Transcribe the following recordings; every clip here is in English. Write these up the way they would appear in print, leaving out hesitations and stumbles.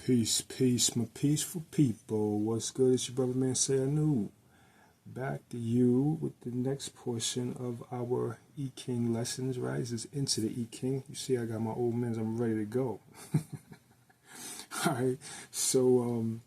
Peace, peace, my peaceful people. What's good? It's your brother man say anew. Back to you with the next portion of our I Ching lessons, right? This is into the I Ching. You see I got my old mens, I'm ready to go. Alright, so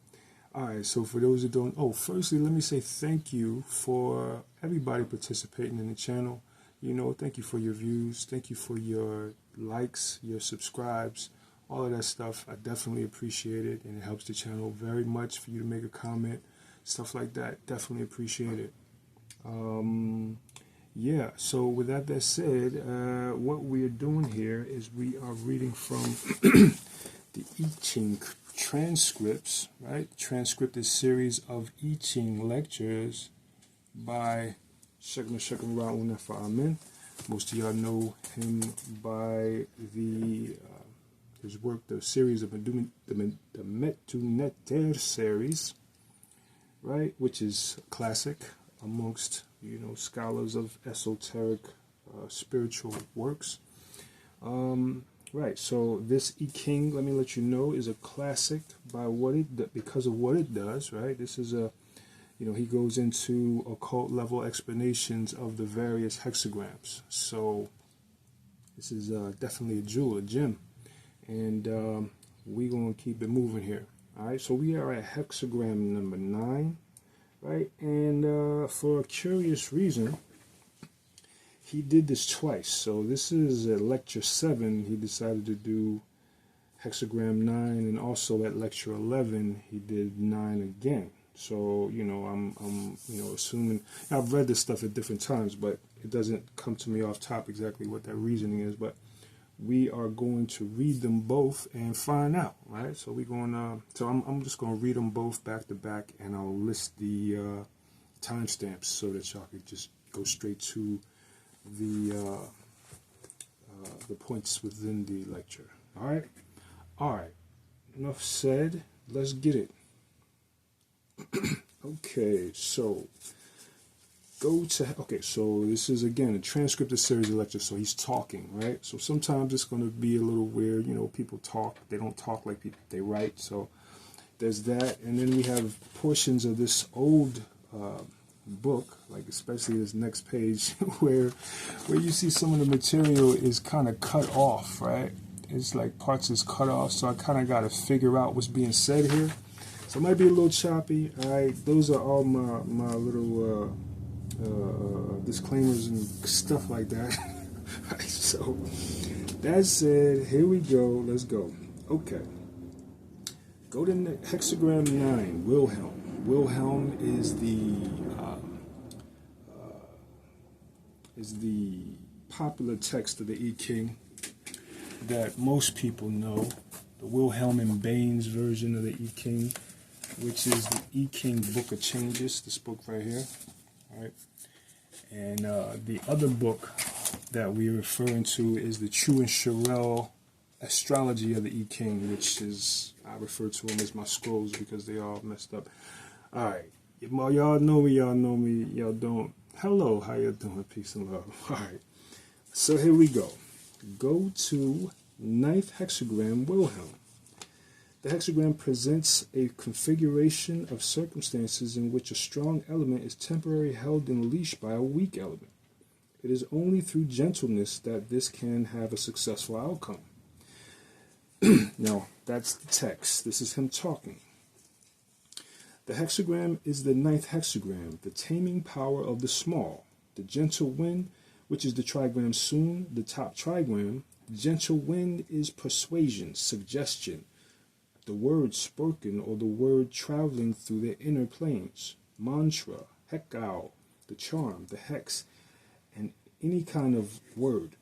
for those who don't, firstly, let me say thank you for everybody participating in the channel. You know, thank you for your views, thank you for your likes, your subscribes, all of that stuff. I definitely appreciate it, and it helps the channel very much for you to make a comment, stuff like that. Definitely appreciate it. Yeah, so with that said, what we are doing here is we are reading from the I Ching Transcripts, right? Transcripted series of I Ching lectures by RUNA Nefer. Most of y'all know him by his work, the series of the Nefer series, right? Which is a classic amongst, you know, scholars of esoteric spiritual works. Right, so this I Ching, let me let you know, is a classic by because of what it does, right? This is a, you know, he goes into occult level explanations of the various hexagrams. So this is definitely a jewel, a gem. And we're going to keep it moving here. All right, so we are at hexagram number 9, right? And for a curious reason, he did this twice. So this is at lecture 7. He decided to do hexagram 9, and also at lecture 11 he did 9 again. So, you know, I'm you know, assuming, I've read this stuff at different times, but it doesn't come to me off top exactly what that reasoning is. But we are going to read them both and find out, right? So we're going to, I'm just going to read them both back to back, and I'll list the timestamps so that y'all can just go straight to the points within the lecture. All right. Enough said. Let's get it. Okay, so so this is again a transcripted series of lectures. So he's talking, right? So sometimes it's going to be a little weird. You know, people talk. They don't talk like people. They write. So there's that, and then we have portions of this old book, like especially this next page, where you see some of the material is kind of cut off, right? It's like parts is cut off. So I kind of got to figure out what's being said here. So it might be a little choppy. All right, those are all my little disclaimers and stuff like that. Right, so that said, here we go. Let's go. Okay. Go to hexagram 9. Wilhelm. Wilhelm is the popular text of the I Ching that most people know. The Wilhelm and Baines version of the I Ching, which is the I Ching Book of Changes, this book right here. All right. And the other book that we're referring to is the Chu and Sherelle Astrology of the I Ching, which is, I refer to them as my scrolls because they all messed up. All right. Y'all know me, y'all don't. Hello, how you doing? Peace and love. All right. So here we go. Go to 9th hexagram, Wilhelm. The hexagram presents a configuration of circumstances in which a strong element is temporarily held in leash by a weak element. It is only through gentleness that this can have a successful outcome. Now, that's the text. This is him talking. The hexagram is the 9th hexagram, the taming power of the small. The gentle wind, which is the trigram soon, the top trigram. Gentle wind is persuasion, suggestion, the word spoken or the word traveling through the inner planes. Mantra, hekao, the charm, the hex, and any kind of word,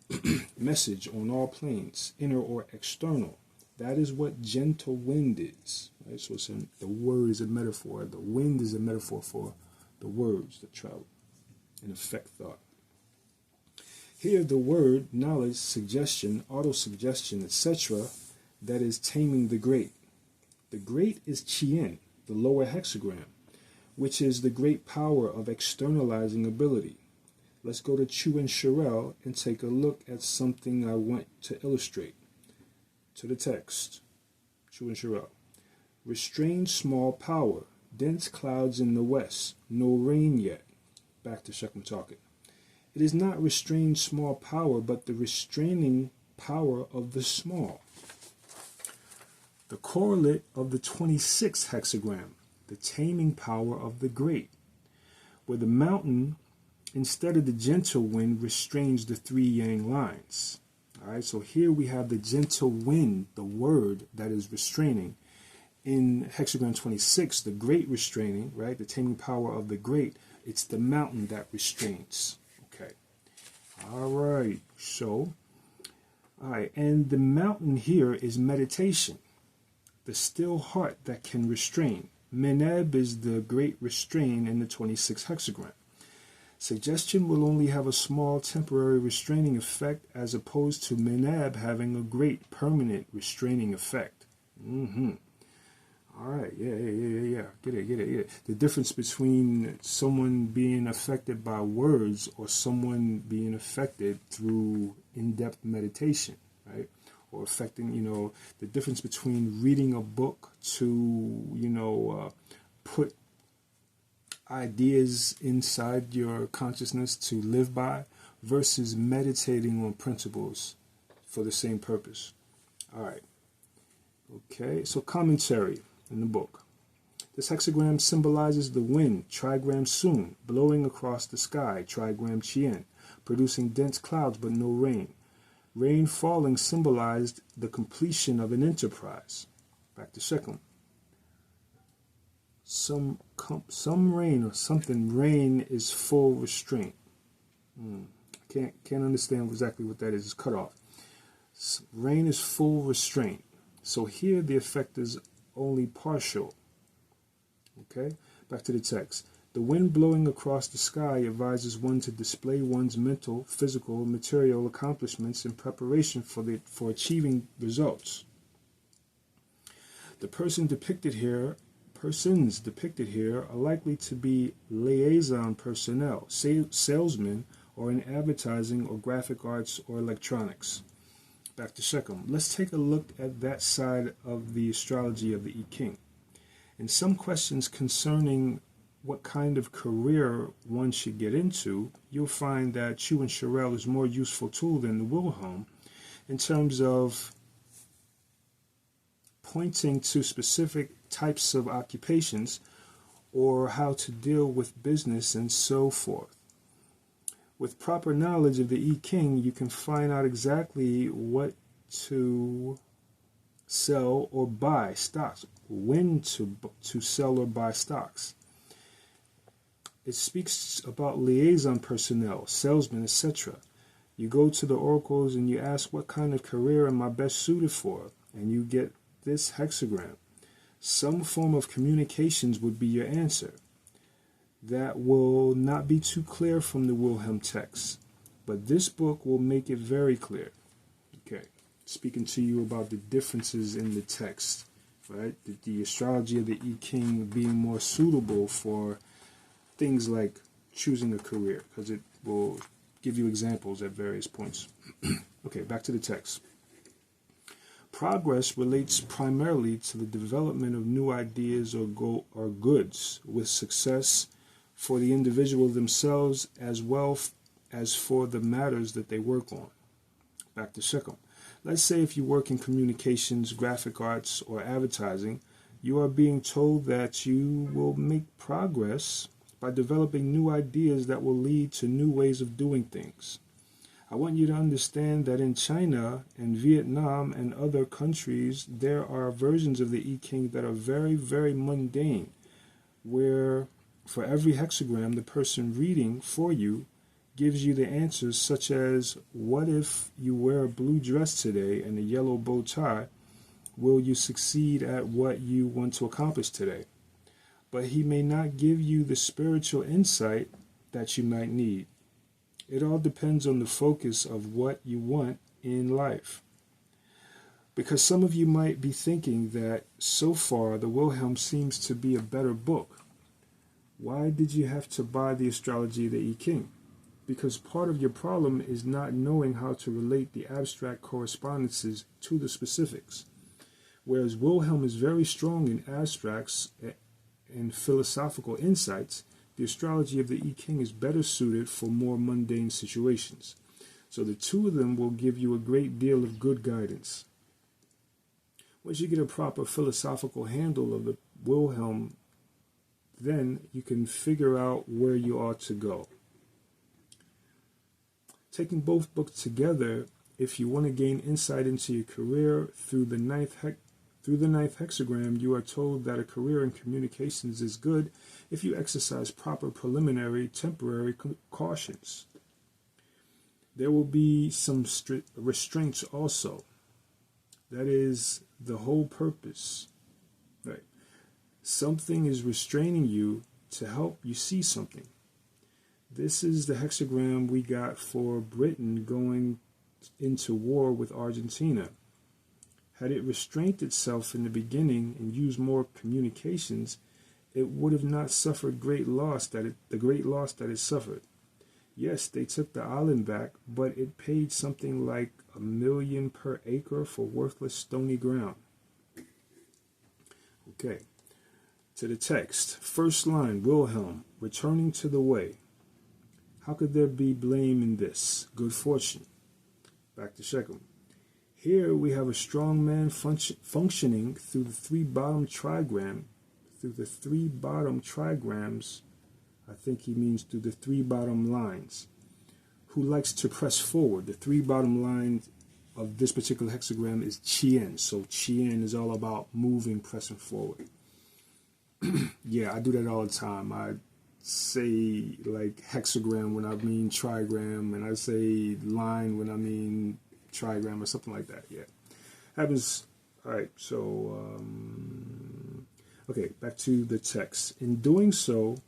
message on all planes, inner or external. That is what gentle wind is. Right? So the word is a metaphor. The wind is a metaphor for the words that travel and affect thought. Here the word, knowledge, suggestion, auto-suggestion, etc., that is taming the great. The great is Chien, the lower hexagram, which is the great power of externalizing ability. Let's go to Chu and Sherelle and take a look at something I want to illustrate. To the text, Chu and Sherelle. Restrained small power. Dense clouds in the west. No rain yet. Back to Shechem talking. It is not restrained small power, but the restraining power of the small. The correlate of the 26th hexagram. The taming power of the great. Where the mountain, instead of the gentle wind, restrains the three yang lines. All right, so here we have the gentle wind, the word that is restraining. In hexagram 26, the great restraining, right, the taming power of the great, it's the mountain that restrains. Okay. All right, so, all right, and the mountain here is meditation, the still heart that can restrain. Meneb is the great restrain in the 26th hexagram. Suggestion will only have a small temporary restraining effect as opposed to Meneb having a great permanent restraining effect. All right, yeah. Get it. The difference between someone being affected by words or someone being affected through in-depth meditation, right? Or affecting, the difference between reading a book to, put ideas inside your consciousness to live by versus meditating on principles for the same purpose. All right. Okay, so commentary in the book. This hexagram symbolizes the wind, trigram Sun, blowing across the sky, trigram Chien, producing dense clouds but no rain. Rain falling symbolized the completion of an enterprise. Back to second. Some rain or something. Rain is full restraint. Can't understand exactly what that is. It's cut off. Rain is full restraint. So here the effect is only partial. Okay, back to the text. The wind blowing across the sky advises one to display one's mental, physical, material accomplishments in preparation for achieving results. The persons depicted here are likely to be liaison personnel, salesmen, or in advertising or graphic arts or electronics. Back to Shechem. Let's take a look at that side of the astrology of the I Ching. In some questions concerning what kind of career one should get into, you'll find that Chu and Sherelle is more useful tool than the Wilhelm in terms of pointing to specific types of occupations or how to deal with business and so forth. With proper knowledge of the I Ching, you can find out exactly what to sell or buy stocks, when to sell or buy stocks. It speaks about liaison personnel, salesmen, etc. You go to the oracles and you ask, what kind of career am I best suited for? And you get this hexagram. Some form of communications would be your answer. That will not be too clear from the Wilhelm text, but this book will make it very clear. Okay, speaking to you about the differences in the text, right? The astrology of the I Ching being more suitable for things like choosing a career, because it will give you examples at various points. Okay, back to the text. Progress relates primarily to the development of new ideas or goods, with success for the individual themselves as well as for the matters that they work on. Back to Shechem. Let's say if you work in communications, graphic arts, or advertising, you are being told that you will make progress by developing new ideas that will lead to new ways of doing things. I want you to understand that in China and Vietnam and other countries, there are versions of the I Ching that are very, very mundane, where for every hexagram, the person reading for you gives you the answers, such as, what if you wear a blue dress today and a yellow bow tie? Will you succeed at what you want to accomplish today? But he may not give you the spiritual insight that you might need. It all depends on the focus of what you want in life. Because some of you might be thinking that so far the Wilhelm seems to be a better book. Why did you have to buy the astrology of the I Ching? Because part of your problem is not knowing how to relate the abstract correspondences to the specifics. Whereas Wilhelm is very strong in abstracts and philosophical insights, the astrology of the I Ching is better suited for more mundane situations. So the two of them will give you a great deal of good guidance. Once you get a proper philosophical handle of the Wilhelm, then you can figure out where you ought to go. Taking both books together, if you want to gain insight into your career through the ninth hexagram, you are told that a career in communications is good if you exercise proper preliminary temporary cautions. There will be some restraints also. That is the whole purpose. Right? Something is restraining you to help you see something. This is the hexagram we got for Britain going into war with Argentina. Had it restrained itself in the beginning and used more communications, it would have not suffered the great loss that it suffered. Yes, they took the island back, but it paid something like $1 million per acre for worthless stony ground. Okay, to the text. First line, Wilhelm, returning to the way. How could there be blame in this? Good fortune. Back to Shechem. Here we have a strong man functioning through the three bottom trigrams. I think he means through the three bottom lines. Who likes to press forward. The three bottom lines of this particular hexagram is Chien. So Chien is all about moving, pressing forward. Yeah, I do that all the time. I say like hexagram when I mean trigram, and I say line when I mean trigram or something like that. Yeah, happens. All right, so okay, back to the text. In doing so,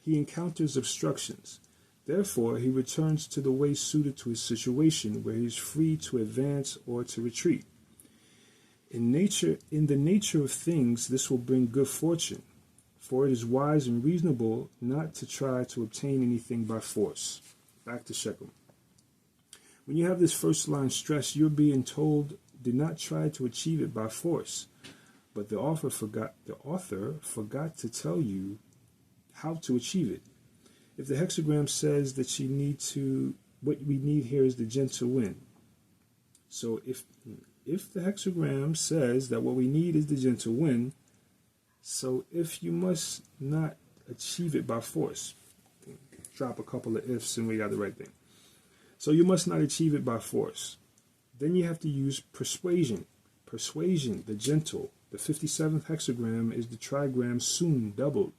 he encounters obstructions. Therefore, he returns to the way suited to his situation, where he is free to advance or to retreat. In the nature of things, this will bring good fortune, for it is wise and reasonable not to try to obtain anything by force. Back to Shechem. When you have this first line stress, you're being told, do not try to achieve it by force. But the author forgot to tell you how to achieve it. If the hexagram says that what we need here is the gentle wind. So if the hexagram says that what we need is the gentle wind, so if you must not achieve it by force, drop a couple of ifs and we got the right thing. So you must not achieve it by force. Then you have to use persuasion. Persuasion, the gentle. The 57th hexagram is the trigram soon doubled.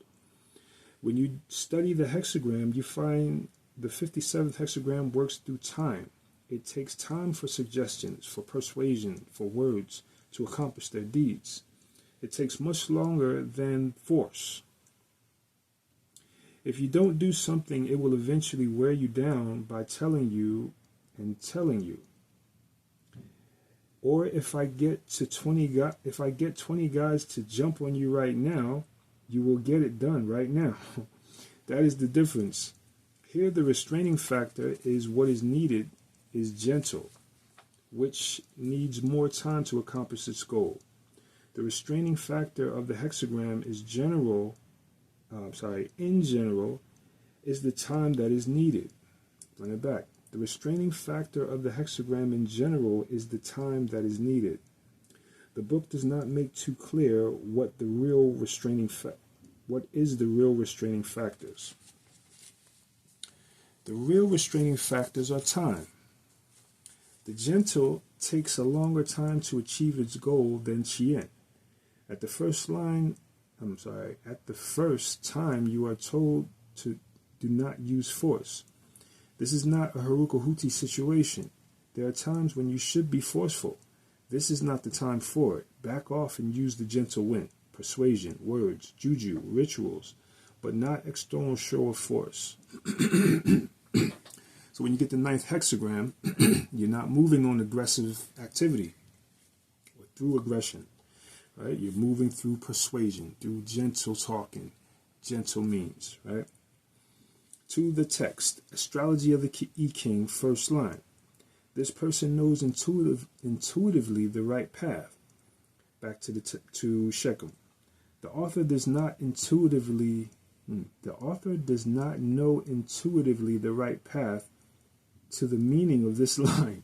When you study the hexagram, you find the 57th hexagram works through time. It takes time for suggestions, for persuasion, for words to accomplish their deeds. It takes much longer than force. If you don't do something, it will eventually wear you down by telling you and telling you. Or if I get 20 guys to jump on you right now, you will get it done right now. That is the difference. Here the restraining factor is what is needed is gentle, which needs more time to accomplish its goal. The restraining factor of the hexagram is in general, is the time that is needed. Run it back. The restraining factor of the hexagram in general is the time that is needed. The book does not make too clear what is the real restraining factors. The real restraining factors are time. The gentle takes a longer time to achieve its goal than Chien. At the first time you are told to do not use force. This is not a Tehuti situation. There are times when you should be forceful. This is not the time for it. Back off and use the gentle wind, persuasion, words, juju, rituals, but not external show of force. So when you get the 9th hexagram, you're not moving on aggressive activity or through aggression. Right? You're moving through persuasion, through gentle talking, gentle means, right? To the text, astrology of the I Ching, first line. This person knows intuitively the right path, Back to Shechem. The author does not intuitively. The author does not know intuitively the right path to the meaning of this line.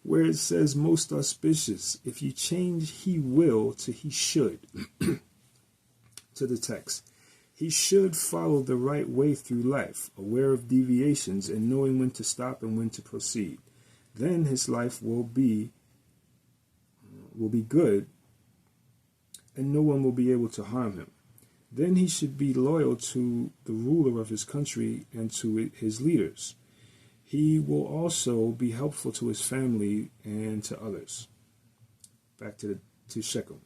Where it says most auspicious, if you change he will to he should, to the text, he should follow the right way through life, aware of deviations and knowing when to stop and when to proceed. Then his life will be good, and no one will be able to harm him. Then he should be loyal to the ruler of his country and to his leaders. He will also be helpful to his family and to others. Back to Shechem.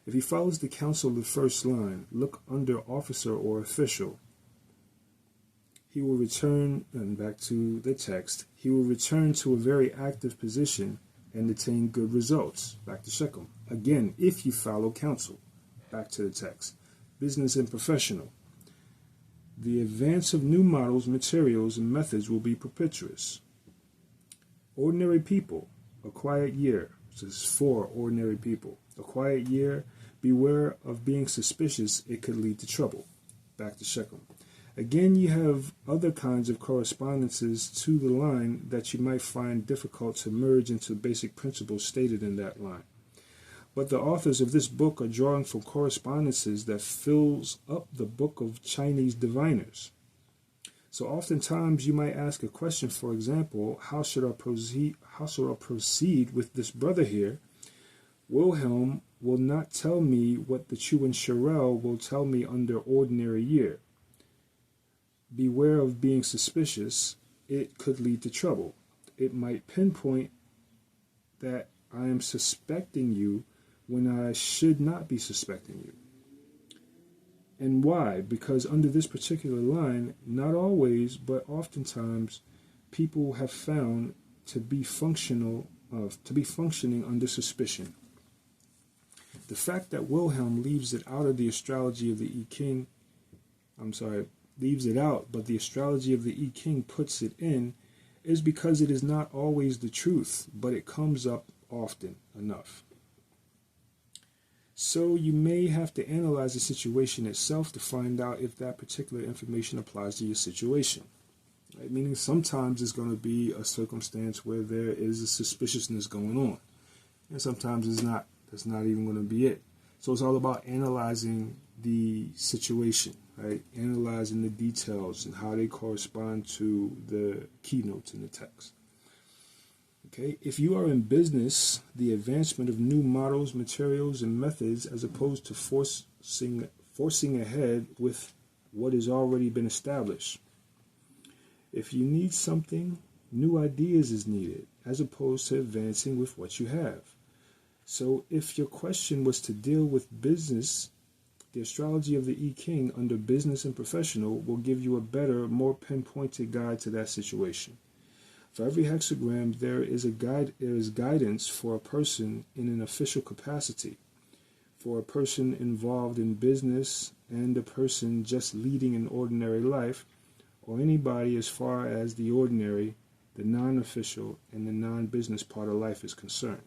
If he follows the counsel of the first line, look under officer or official, he will return, and back to the text, he will return to a very active position and attain good results. Back to Shechem. Again, if you follow counsel. Back to the text. Business and professional. The advance of new models, materials, and methods will be propitious. Ordinary people, a quiet year. This is for ordinary people. A quiet year, beware of being suspicious, it could lead to trouble. Back to Shechem. Again, you have other kinds of correspondences to the line that you might find difficult to merge into basic principles stated in that line. But the authors of this book are drawing from correspondences that fills up the book of Chinese diviners. So oftentimes you might ask a question, for example, how should I proceed with this brother here? Wilhelm will not tell me what the Chu and Sherelle will tell me under ordinary year. Beware of being suspicious, it could lead to trouble. It might pinpoint that I am suspecting you when I should not be suspecting you. And why? Because under this particular line, not always, but oftentimes, people have found to be functioning under suspicion. The fact that Wilhelm leaves it out of the astrology of the I Ching, leaves it out, but the astrology of the I Ching puts it in, is because it is not always the truth, but it comes up often enough. So you may have to analyze the situation itself to find out if that particular information applies to your situation. Right? Meaning sometimes it's going to be a circumstance where there is a suspiciousness going on. And sometimes it's not. That's not even going to be it. So it's all about analyzing the situation, right? Analyzing the details and how they correspond to the keynotes in the text. Okay, if you are in business, the advancement of new models, materials, and methods, as opposed to forcing ahead with what has already been established. If you need something, new ideas is needed, as opposed to advancing with what you have. So if your question was to deal with business, the astrology of the I Ching under business and professional will give you a better, more pinpointed guide to that situation. For every hexagram, there is guidance for a person in an official capacity, for a person involved in business, and a person just leading an ordinary life, or anybody as far as the ordinary, the non-official, and the non-business part of life is concerned.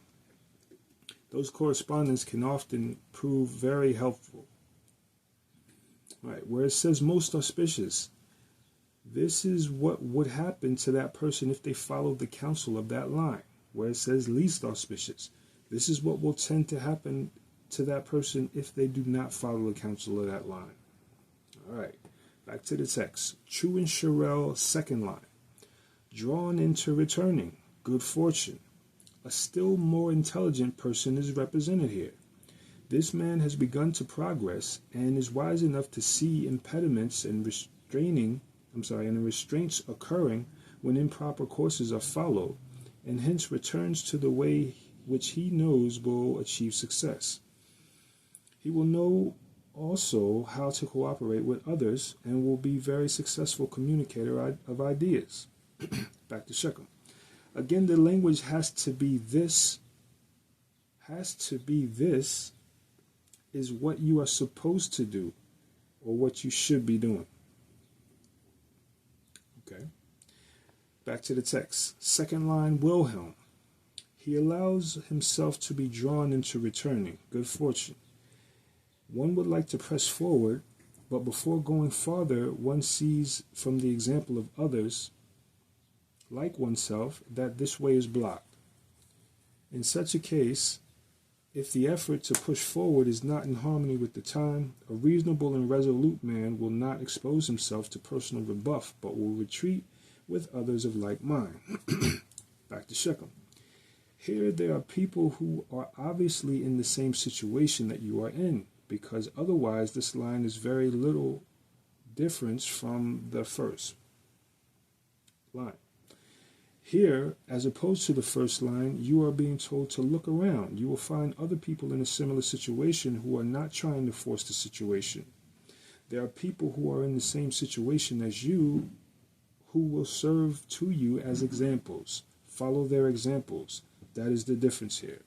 Those correspondence can often prove very helpful. Right, where it says most auspicious, this is what would happen to that person if they followed the counsel of that line. Where it says least auspicious, this is what will tend to happen to that person if they do not follow the counsel of that line. All right, back to the text. Chu and Sherelle, second line. Drawn into returning, good fortune. A still more intelligent person is represented here. This man has begun to progress and is wise enough to see impediments and restraints occurring when improper courses are followed, and hence returns to the way which he knows will achieve success. He will know also how to cooperate with others and will be a very successful communicator of ideas. Back to Shechem. Again, the language has to be this is what you are supposed to do or what you should be doing. Okay. back to the text. Second line, Wilhelm. He allows himself to be drawn into returning. Good fortune. One would like to press forward, but before going farther, one sees from the example of others, like oneself, that this way is blocked. In such a case, if the effort to push forward is not in harmony with the time, a reasonable and resolute man will not expose himself to personal rebuff, but will retreat with others of like mind. Back to Shechem. Here there are people who are obviously in the same situation that you are in, because otherwise this line is very little difference from the first line. Here, as opposed to the first line, you are being told to look around. You will find other people in a similar situation who are not trying to force the situation. There are people who are in the same situation as you who will serve to you as examples. Follow their examples. That is the difference here.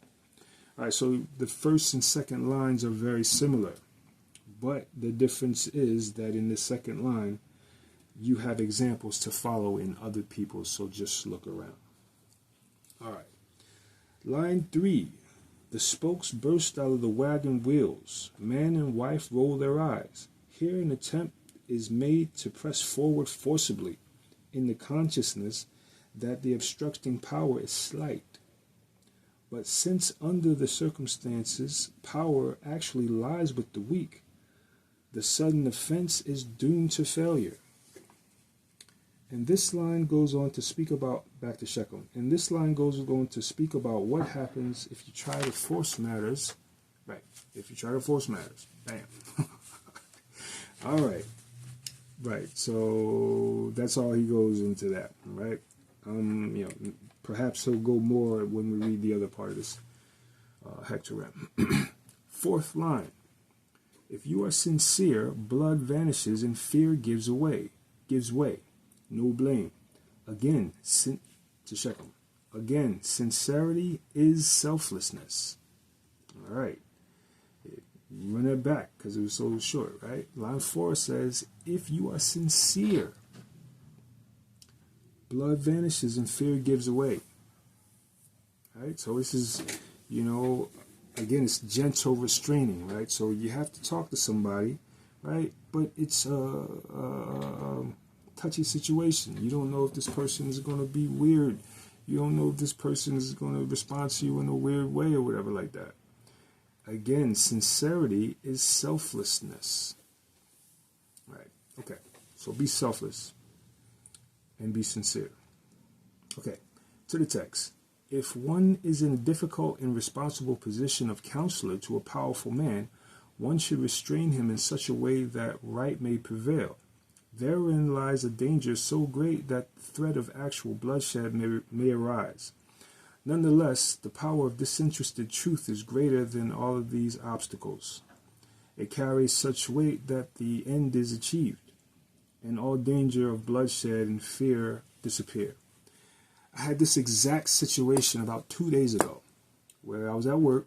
All right, so the first and second lines are very similar, but the difference is that in the second line, you have examples to follow in other people, so just look around. All right. Line 3. The spokes burst out of the wagon wheels. Man and wife roll their eyes. Here an attempt is made to press forward forcibly in the consciousness that the obstructing power is slight. But since under the circumstances, power actually lies with the weak, the sudden offense is doomed to failure. And this line goes on to speak about, back to Shechem, and this line goes on to speak about what happens if you try to force matters. Right, if you try to force matters. Bam. All right. Right, so that's all he goes into that, right? Perhaps he'll go more when we read the other part of this hexagram. Fourth line. If you are sincere, blood vanishes and fear gives way. No blame. Again, to Shechem. Again, sincerity is selflessness. All right. Run it back because it was so short, right? Line 4 says, if you are sincere, blood vanishes and fear gives way. Right? So this is, again, it's gentle restraining, right? So you have to talk to somebody, right? But it's a touchy situation. You don't know if this person is going to be weird. You don't know if this person is going to respond to you in a weird way or whatever like that. Again, sincerity is selflessness. Right. Okay. So be selfless and be sincere. Okay. To the text. If one is in a difficult and responsible position of counselor to a powerful man, one should restrain him in such a way that right may prevail. Therein lies a danger so great that the threat of actual bloodshed may arise. Nonetheless, the power of disinterested truth is greater than all of these obstacles. It carries such weight that the end is achieved, and all danger of bloodshed and fear disappear. I had this exact situation about 2 days ago, where I was at work,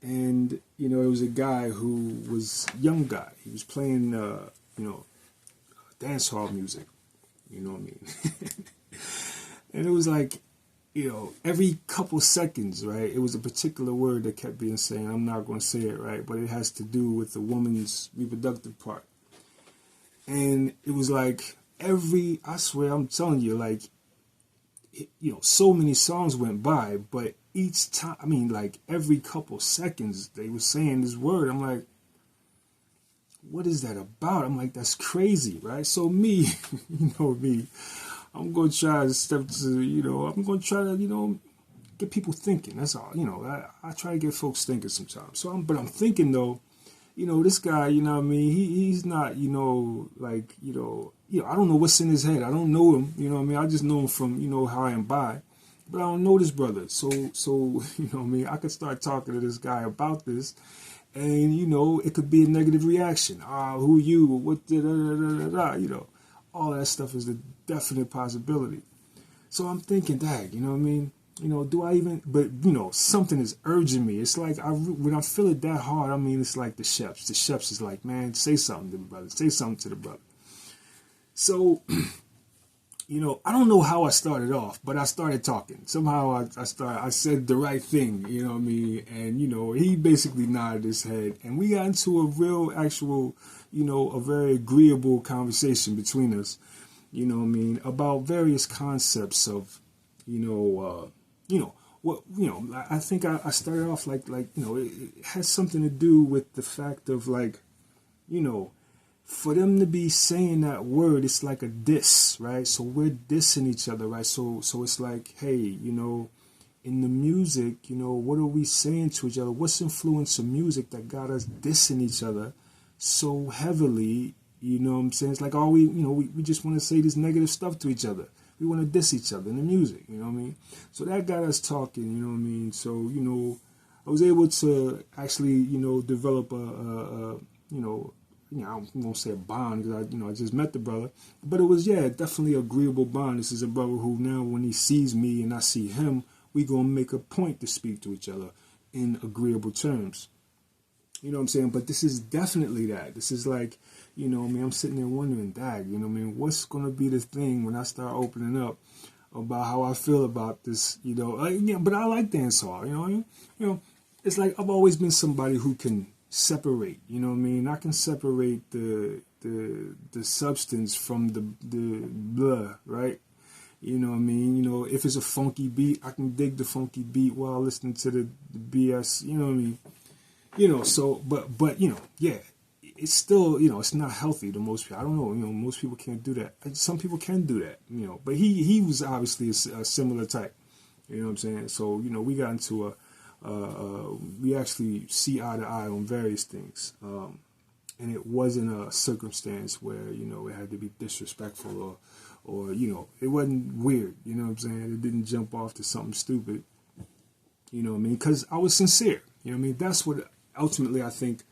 and, it was a guy who was a young guy. He was playing, dance hall music, you know what I mean? And it was like, every couple seconds, right, it was a particular word that kept being said. I'm not going to say it, right, but it has to do with the woman's reproductive part. And it was like I swear, I'm telling you, like, so many songs went by, but each time, every couple seconds, they were saying this word. I'm like, what is that about? I'm like, that's crazy, right? So me, me, I'm going to try to step to, I'm going to try to, get people thinking. That's all, I try to get folks thinking sometimes. So I'm thinking though, this guy, he's not, I don't know what's in his head. I don't know him, I just know him from, how I am by, but I don't know this brother. So, I could start talking to this guy about this, and, it could be a negative reaction. Who you, what, all that stuff is a definite possibility. So I'm thinking, dag, do I even, but, something is urging me. It's like, when I feel it that hard, it's like the Sheps. The Sheps is like, man, say something to the brother. Say something to the brother. So, I don't know how I started off, but I started talking. Somehow I said the right thing, you know what I mean? And, he basically nodded his head. And we got into a real, actual, a very agreeable conversation between us, about various concepts of, I think I started off like it has something to do with the fact of for them to be saying that word, it's like a diss, right? So we're dissing each other, right? So it's like, hey, in the music, what are we saying to each other? What's influence of music that got us dissing each other so heavily? You know what I'm saying? It's like, we just want to say this negative stuff to each other. We want to diss each other in the music, you know what I mean? So that got us talking, you know what I mean? So, I was able to actually, develop I won't say a bond because I just met the brother, but it was definitely an agreeable bond. This is a brother who now when he sees me and I see him, we gonna make a point to speak to each other in agreeable terms. You know what I'm saying? But this is definitely that. This is like, I'm sitting there wondering, what's gonna be the thing when I start opening up about how I feel about this, but I like dancehall, it's like I've always been somebody who can separate, I can separate the substance from the blah, right? If it's a funky beat, I can dig the funky beat while listening to the BS, it's still, it's not healthy to most people. I don't know, most people can't do that. Some people can do that, but he was obviously a similar type, you know what I'm saying? So, we got into we actually see eye to eye on various things. And it wasn't a circumstance where, it had to be disrespectful or it wasn't weird, you know what I'm saying? It didn't jump off to something stupid, you know what I mean? Because I was sincere, you know what I mean? That's what ultimately I think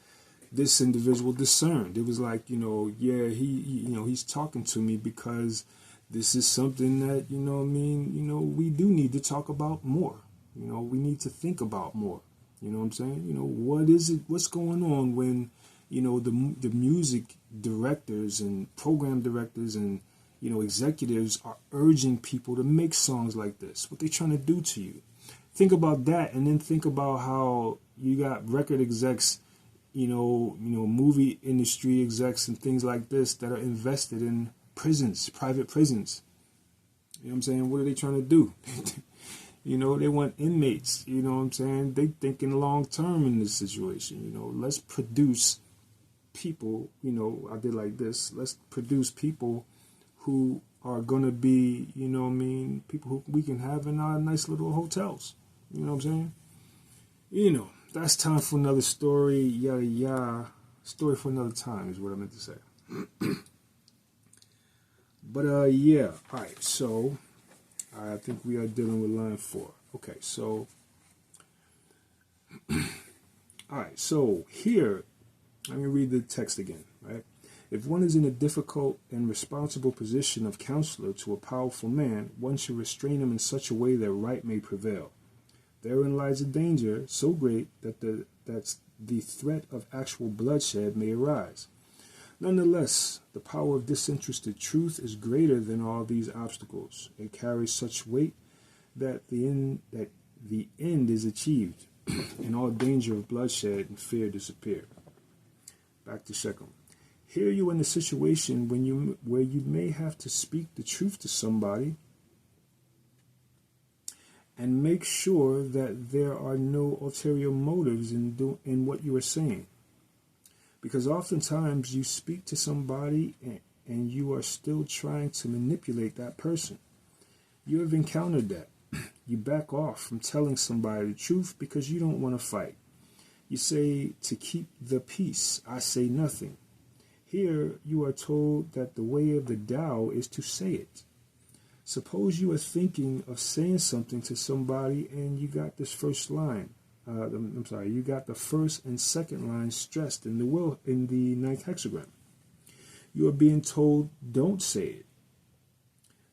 this individual discerned. It was like, he's talking to me because this is something that, we do need to talk about more. We need to think about more. You know what I'm saying? What is it? What's going on when, the music directors and program directors and, executives are urging people to make songs like this? What they trying to do to you? Think about that, and then think about how you got record execs, movie industry execs and things like this that are invested in prisons, private prisons. You know what I'm saying? What are they trying to do? They want inmates, you know what I'm saying? They thinking long term in this situation, let's produce people, I did like this, let's produce people who are going to be, people who we can have in our nice little hotels, you know what I'm saying? That's time for another story, yada yada, story for another time is what I meant to say. But all right, so I think we are dealing with line 4. Okay, so, all right, so here, let me read the text again, right? If one is in a difficult and responsible position of counselor to a powerful man, one should restrain him in such a way that right may prevail. Therein lies a danger so great that the threat of actual bloodshed may arise. Nonetheless, the power of disinterested truth is greater than all these obstacles. It carries such weight that the end is achieved, and all danger of bloodshed and fear disappear. Back to Shechem. Here you are in a situation where you may have to speak the truth to somebody, and make sure that there are no ulterior motives in what you are saying. Because oftentimes you speak to somebody and you are still trying to manipulate that person. You have encountered that. You back off from telling somebody the truth because you don't want to fight. You say, to keep the peace, I say nothing. Here you are told that the way of the Tao is to say it. Suppose you are thinking of saying something to somebody and you got this first line. You got the first and second line stressed in the ninth hexagram. You are being told, don't say it.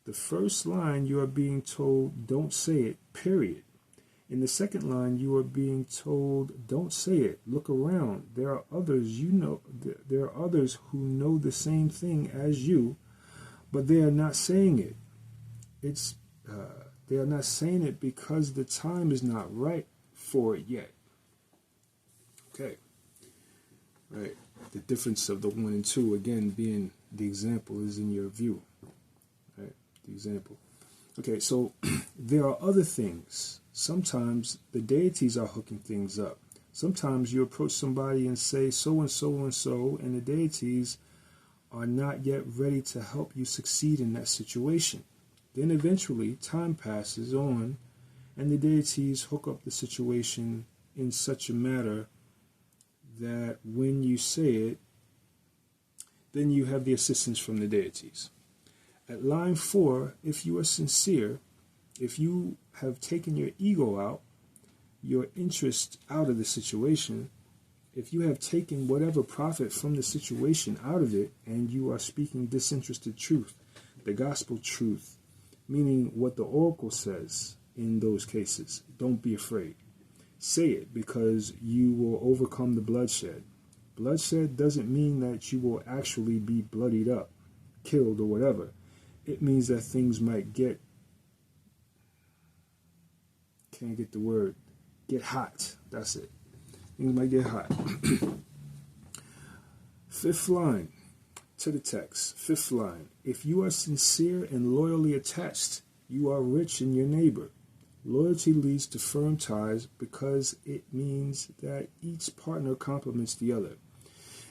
The first line, you are being told, don't say it, period. In the second line, you are being told, don't say it. Look around. There are others there are others who know the same thing as you, but they are not saying it. it's they are not saying it because the time is not right for it yet. Okay. Right. The difference of the 1 and 2, again, being the example is in your view. Right. The example. Okay, so there are other things. Sometimes the deities are hooking things up. Sometimes you approach somebody and say so and so and so, and the deities are not yet ready to help you succeed in that situation. Then eventually time passes on and the deities hook up the situation in such a manner that when you say it, then you have the assistance from the deities. At line 4, if you are sincere, if you have taken your ego out, your interest out of the situation, if you have taken whatever profit from the situation out of it, and you are speaking disinterested truth, the gospel truth, meaning what the oracle says in those cases, don't be afraid. Say it, because you will overcome the bloodshed. Bloodshed doesn't mean that you will actually be bloodied up, killed, or whatever. It means that things might get, can't get the word, get hot. That's it. Things might get hot. 5th line to the text. 5th line. If you are sincere and loyally attached, you are rich in your neighbor. Loyalty leads to firm ties because it means that each partner complements the other.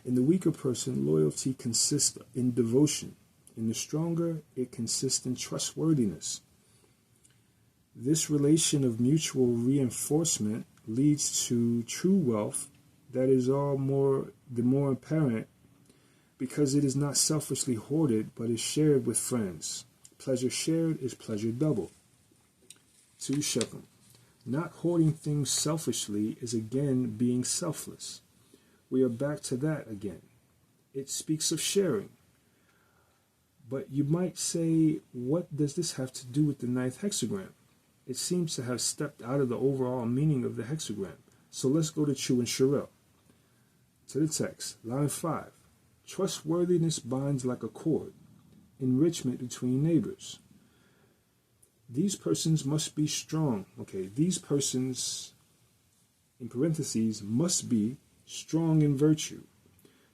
In the weaker person, loyalty consists in devotion. In the stronger, it consists in trustworthiness. This relation of mutual reinforcement leads to true wealth that is the more apparent because it is not selfishly hoarded but is shared with friends. Pleasure shared is pleasure doubled. 2 Shekel. Not hoarding things selfishly is again being selfless. We are back to that again. It speaks of sharing. But you might say, what does this have to do with the 9th hexagram? It seems to have stepped out of the overall meaning of the hexagram. So let's go to Chu and Sherelle. To the text, line 5. Trustworthiness binds like a cord. Enrichment between neighbors. These persons must be strong. Okay, these persons, in parentheses, must be strong in virtue.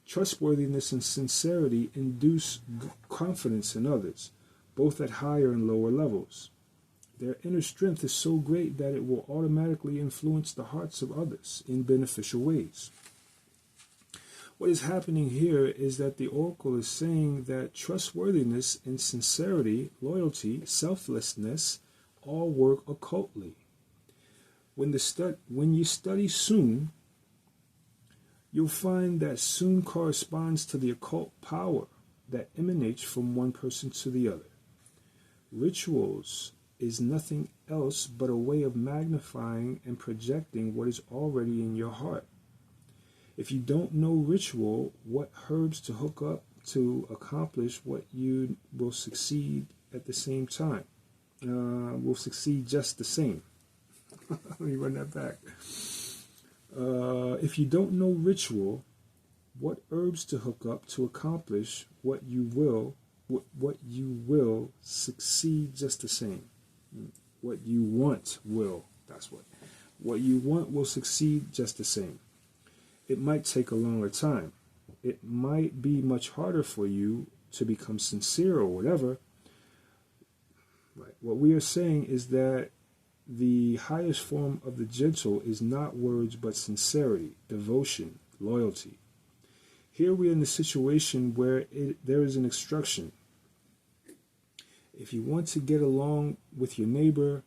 Trustworthiness and sincerity induce confidence in others, both at higher and lower levels. Their inner strength is so great that it will automatically influence the hearts of others in beneficial ways. What is happening here is that the oracle is saying that trustworthiness and sincerity, loyalty, selflessness, all work occultly. When you study Sun, you'll find that Sun corresponds to the occult power that emanates from one person to the other. Rituals is nothing else but a way of magnifying and projecting what is already in your heart. If you don't know ritual, what herbs to hook up to accomplish what you will succeed at the same time. Will succeed just the same. Let me run that back. If you don't know ritual, what herbs to hook up to accomplish what you will succeed just the same. What you want will. That's what you want will succeed just the same. It might take a longer time. It might be much harder for you to become sincere or whatever. Right. What we are saying is that the highest form of the gentle is not words but sincerity, devotion, loyalty. Here we are in the situation where there is an instruction. If you want to get along with your neighbor,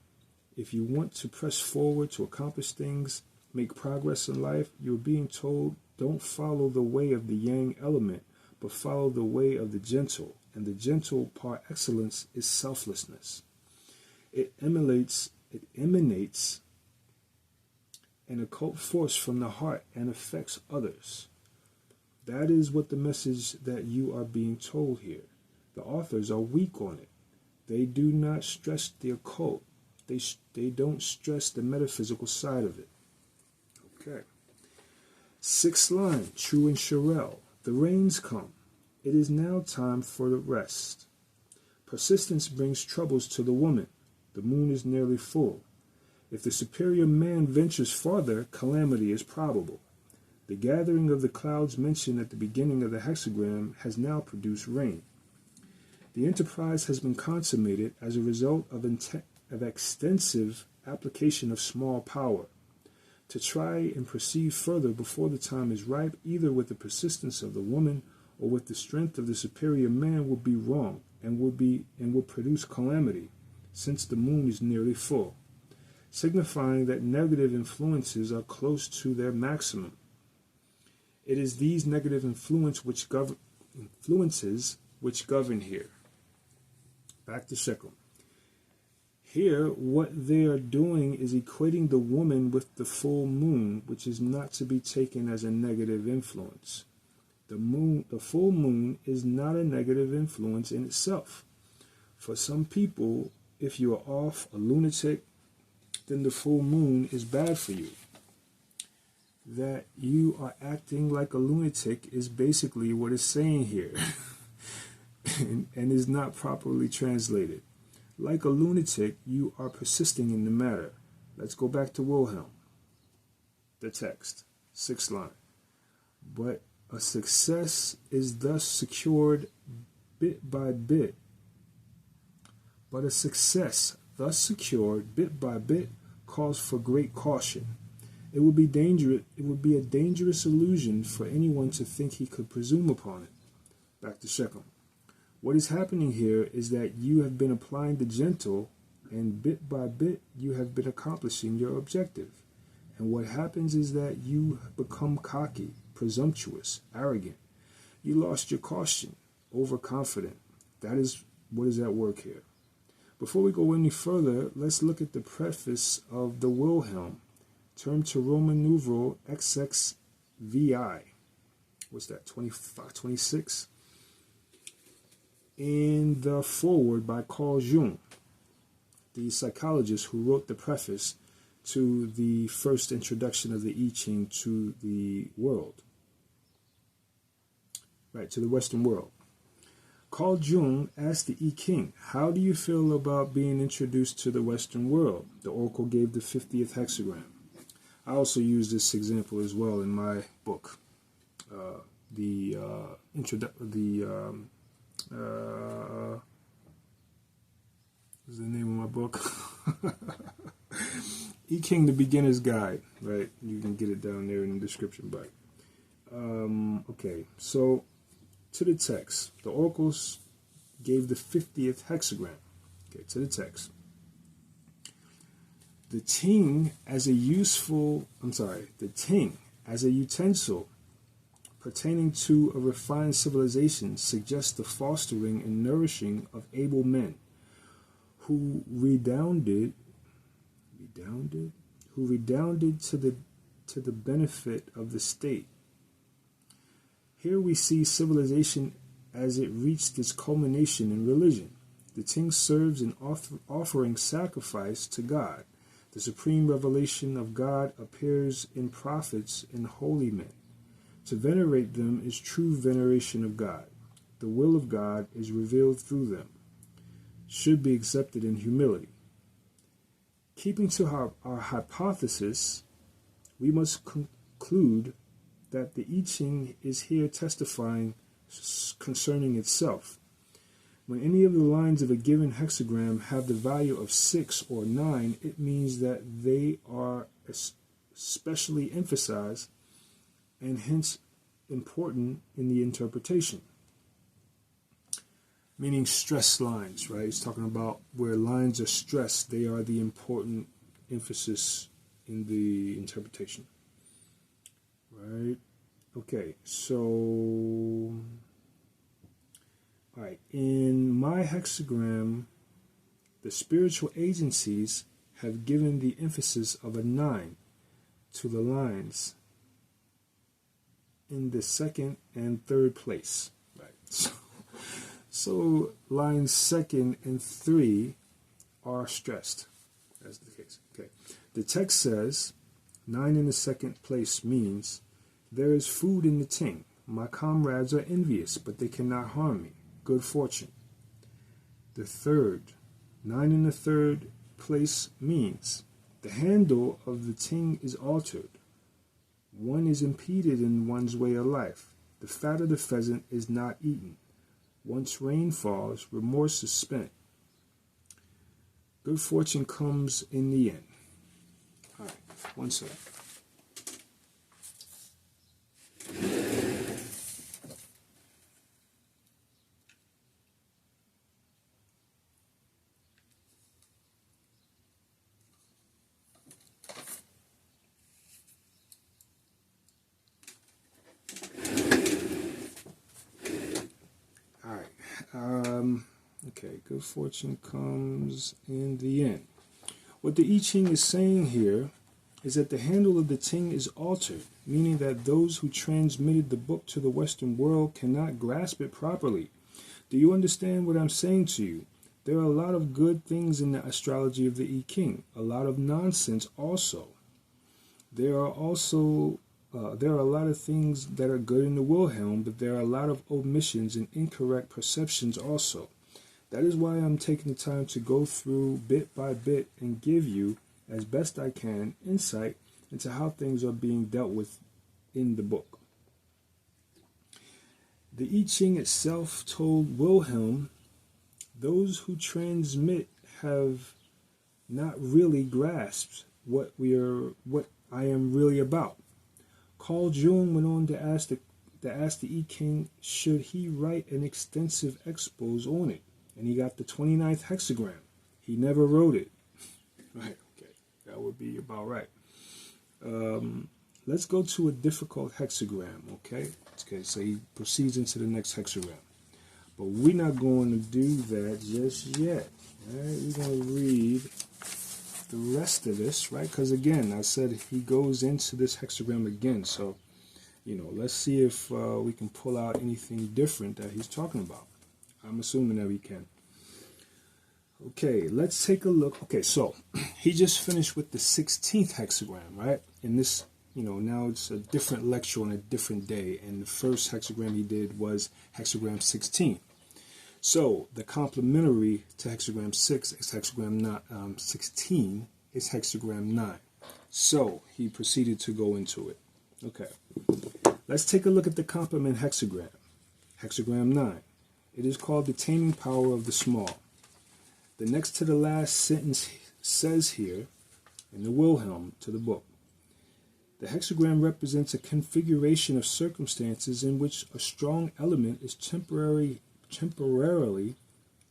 if you want to press forward to accomplish things, make progress in life, you're being told, don't follow the way of the yang element, but follow the way of the gentle. And the gentle par excellence is selflessness. It emanates an occult force from the heart and affects others. That is what the message that you are being told here. The authors are weak on it. They do not stress the occult. They don't stress the metaphysical side of it. Okay. 6th line, Chu and Sherelle. The rains come. It is now time for the rest. Persistence brings troubles to the woman. The moon is nearly full. If the superior man ventures farther, calamity is probable. The gathering of the clouds mentioned at the beginning of the hexagram has now produced rain. The enterprise has been consummated as a result of extensive application of small power. To try and proceed further before the time is ripe, either with the persistence of the woman or with the strength of the superior man, would be wrong and would produce calamity, since the moon is nearly full, signifying that negative influences are close to their maximum. It is these negative influences which govern here. Back to Shekel. Here, what they are doing is equating the woman with the full moon, which is not to be taken as a negative influence. The full moon is not a negative influence in itself. For some people, if you are off, a lunatic, then the full moon is bad for you. That you are acting like a lunatic is basically what it's saying here, and is not properly translated. Like a lunatic, you are persisting in the matter. Let's go back to Wilhelm. The text, 6th line. But a success is thus secured bit by bit. But a success thus secured bit by bit calls for great caution. It would be a dangerous illusion for anyone to think he could presume upon it. Back to Shechem. What is happening here is that you have been applying the gentle, and bit by bit you have been accomplishing your objective. And what happens is that you become cocky, presumptuous, arrogant. You lost your caution, overconfident. That is what is at work here. Before we go any further, let's look at the preface of the Wilhelm, termed to Roman numeral XXVI. What's that, 25, 26? In the foreword by Carl Jung, the psychologist who wrote the preface to the first introduction of the I Ching to the world, right, to the Western world. Carl Jung asked the I Ching, how do you feel about being introduced to the Western world? The oracle gave the 50th hexagram. I also use this example as well in my book. What's the name of my book? I Ching, the Beginner's Guide, right? You can get it down there in the description. But okay, so to the text, the oracles gave the 50th hexagram. Okay, to the text. The Ting as a utensil pertaining to a refined civilization suggests the fostering and nourishing of able men who redounded to the benefit of the state. Here we see civilization as it reached its culmination in religion. The Ting serves in offering sacrifice to God. The supreme revelation of God appears in prophets and holy men. To venerate them is true veneration of God. The will of God is revealed through them. Should be accepted in humility. Keeping to our hypothesis, we must conclude that the I Ching is here testifying concerning itself. When any of the lines of a given hexagram have the value of 6 or 9, it means that they are especially emphasized and hence important in the interpretation. Meaning stress lines, right? He's talking about where lines are stressed, they are the important emphasis in the interpretation. Right? Okay, so all right, in my hexagram, the spiritual agencies have given the emphasis of a 9 to the lines in the 2nd and 3rd place. Right. So lines 2nd and 3 are stressed. That's the case. Okay. The text says 9 in the 2nd place means there is food in the Ting. My comrades are envious, but they cannot harm me. Good fortune. the third. 9 in the third place means the handle of the ting is altered. One is impeded in one's way of life. The fat of the pheasant is not eaten. Once rain falls, remorse is spent. Good fortune comes in the end. All right, one second. Okay, good fortune comes in the end. What the I Ching is saying here is that the handle of the ting is altered, meaning that those who transmitted the book to the Western world cannot grasp it properly. Do you understand what I'm saying to you? There are a lot of good things in the astrology of the I Ching, a lot of nonsense also. There are a lot of things that are good in the Wilhelm, but there are a lot of omissions and incorrect perceptions also. That is why I'm taking the time to go through bit by bit and give you, as best I can, insight into how things are being dealt with in the book. The I Ching itself told Wilhelm, those who transmit have not really grasped what I am really about. Carl Jung went on to ask the I Ching should he write an extensive expose on it, and he got the 29th hexagram. He never wrote it. Right, okay, that would be about right. Let's go to a difficult hexagram, okay? Okay, so he proceeds into the next hexagram. But we're not going to do that just yet. All right, we're going to read the rest of this, right? Because again, I said he goes into this hexagram again. So, let's see if we can pull out anything different that he's talking about. I'm assuming that we can. Okay, let's take a look. Okay, so he just finished with the 16th hexagram, right? And this, now it's a different lecture on a different day. And the first hexagram he did was hexagram 16. So the complementary to hexagram 6 is hexagram 16 is hexagram 9. So he proceeded to go into it. Okay, let's take a look at the complement hexagram. Hexagram 9. It is called the taming power of the small. The next to the last sentence says here, in the Wilhelm to the book, the hexagram represents a configuration of circumstances in which a strong element is temporarily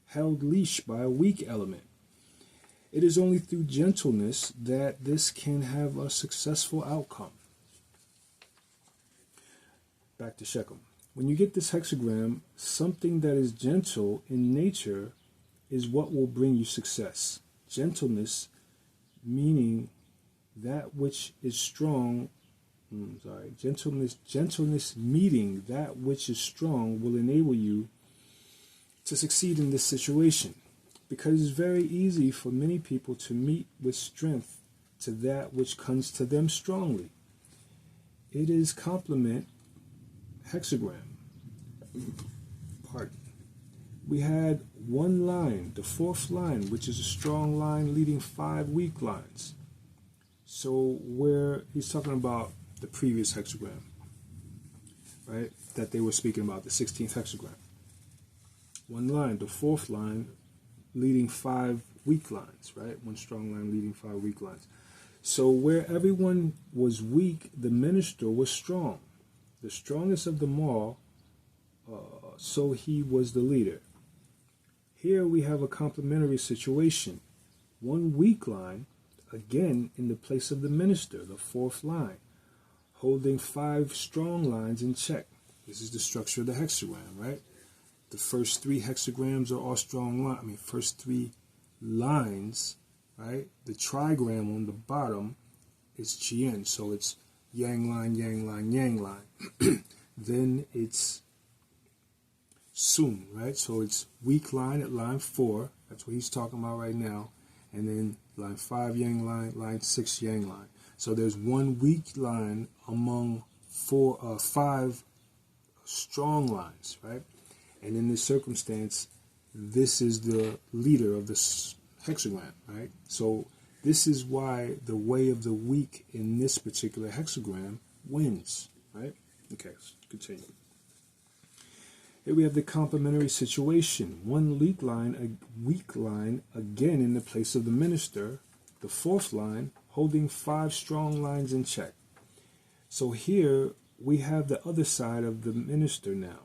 held leash by a weak element. It is only through gentleness that this can have a successful outcome. Back to Shechem. When you get this hexagram, something that is gentle in nature is what will bring you success. Gentleness meaning that which is strong. Gentleness meeting that which is strong will enable you to succeed in this situation, because it's very easy for many people to meet with strength to that which comes to them strongly. It is complement hexagram. Pardon. We had one line, the fourth line, which is a strong line leading 5 weak lines. So where he's talking about the previous hexagram, right, that they were speaking about, the 16th hexagram. One line, the fourth line, leading 5 weak lines, right? One strong line leading 5 weak lines. So where everyone was weak, the minister was strong. The strongest of them all, so he was the leader. Here we have a complementary situation. One weak line, again in the place of the minister, the fourth line, holding 5 strong lines in check. This is the structure of the hexagram, right? The first 3 hexagrams are all strong lines. First 3 lines, right? The trigram on the bottom is Chien, so it's yang line, yang line, yang line. Then it's Sun, right? So it's weak line at line 4. That's what he's talking about right now. And then line 5 yang line, line 6 yang line. So there's one weak line among 5 strong lines, right? And in this circumstance, this is the leader of this hexagram, right? So this is why the way of the weak in this particular hexagram wins, right? Okay, let's continue. Here we have the complementary situation. One weak line again in the place of the minister. The fourth line holding 5 strong lines in check. So here we have the other side of the minister now.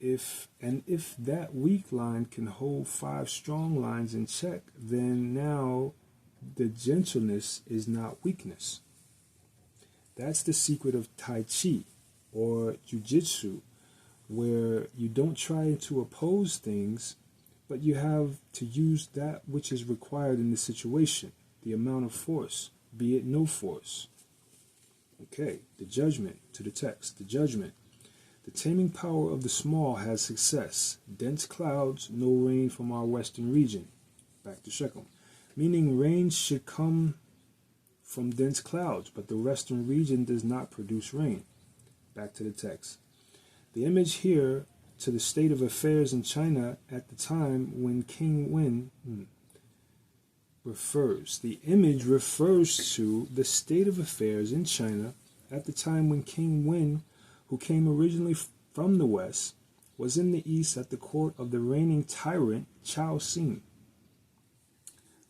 If that weak line can hold 5 strong lines in check, then now the gentleness is not weakness. That's the secret of Tai Chi or Jiu-Jitsu, where you don't try to oppose things, but you have to use that which is required in the situation, the amount of force, be it no force. Okay, the judgment, to the text, the judgment. The taming power of the small has success. Dense clouds, no rain from our western region. Back to Shechem. Meaning rain should come from dense clouds, but the western region does not produce rain. Back to the text. The image here to the state of affairs in China at the time when King Wen refers. The image refers to the state of affairs in China at the time when King Wen, who came originally from the west, was in the east at the court of the reigning tyrant Chao Xin.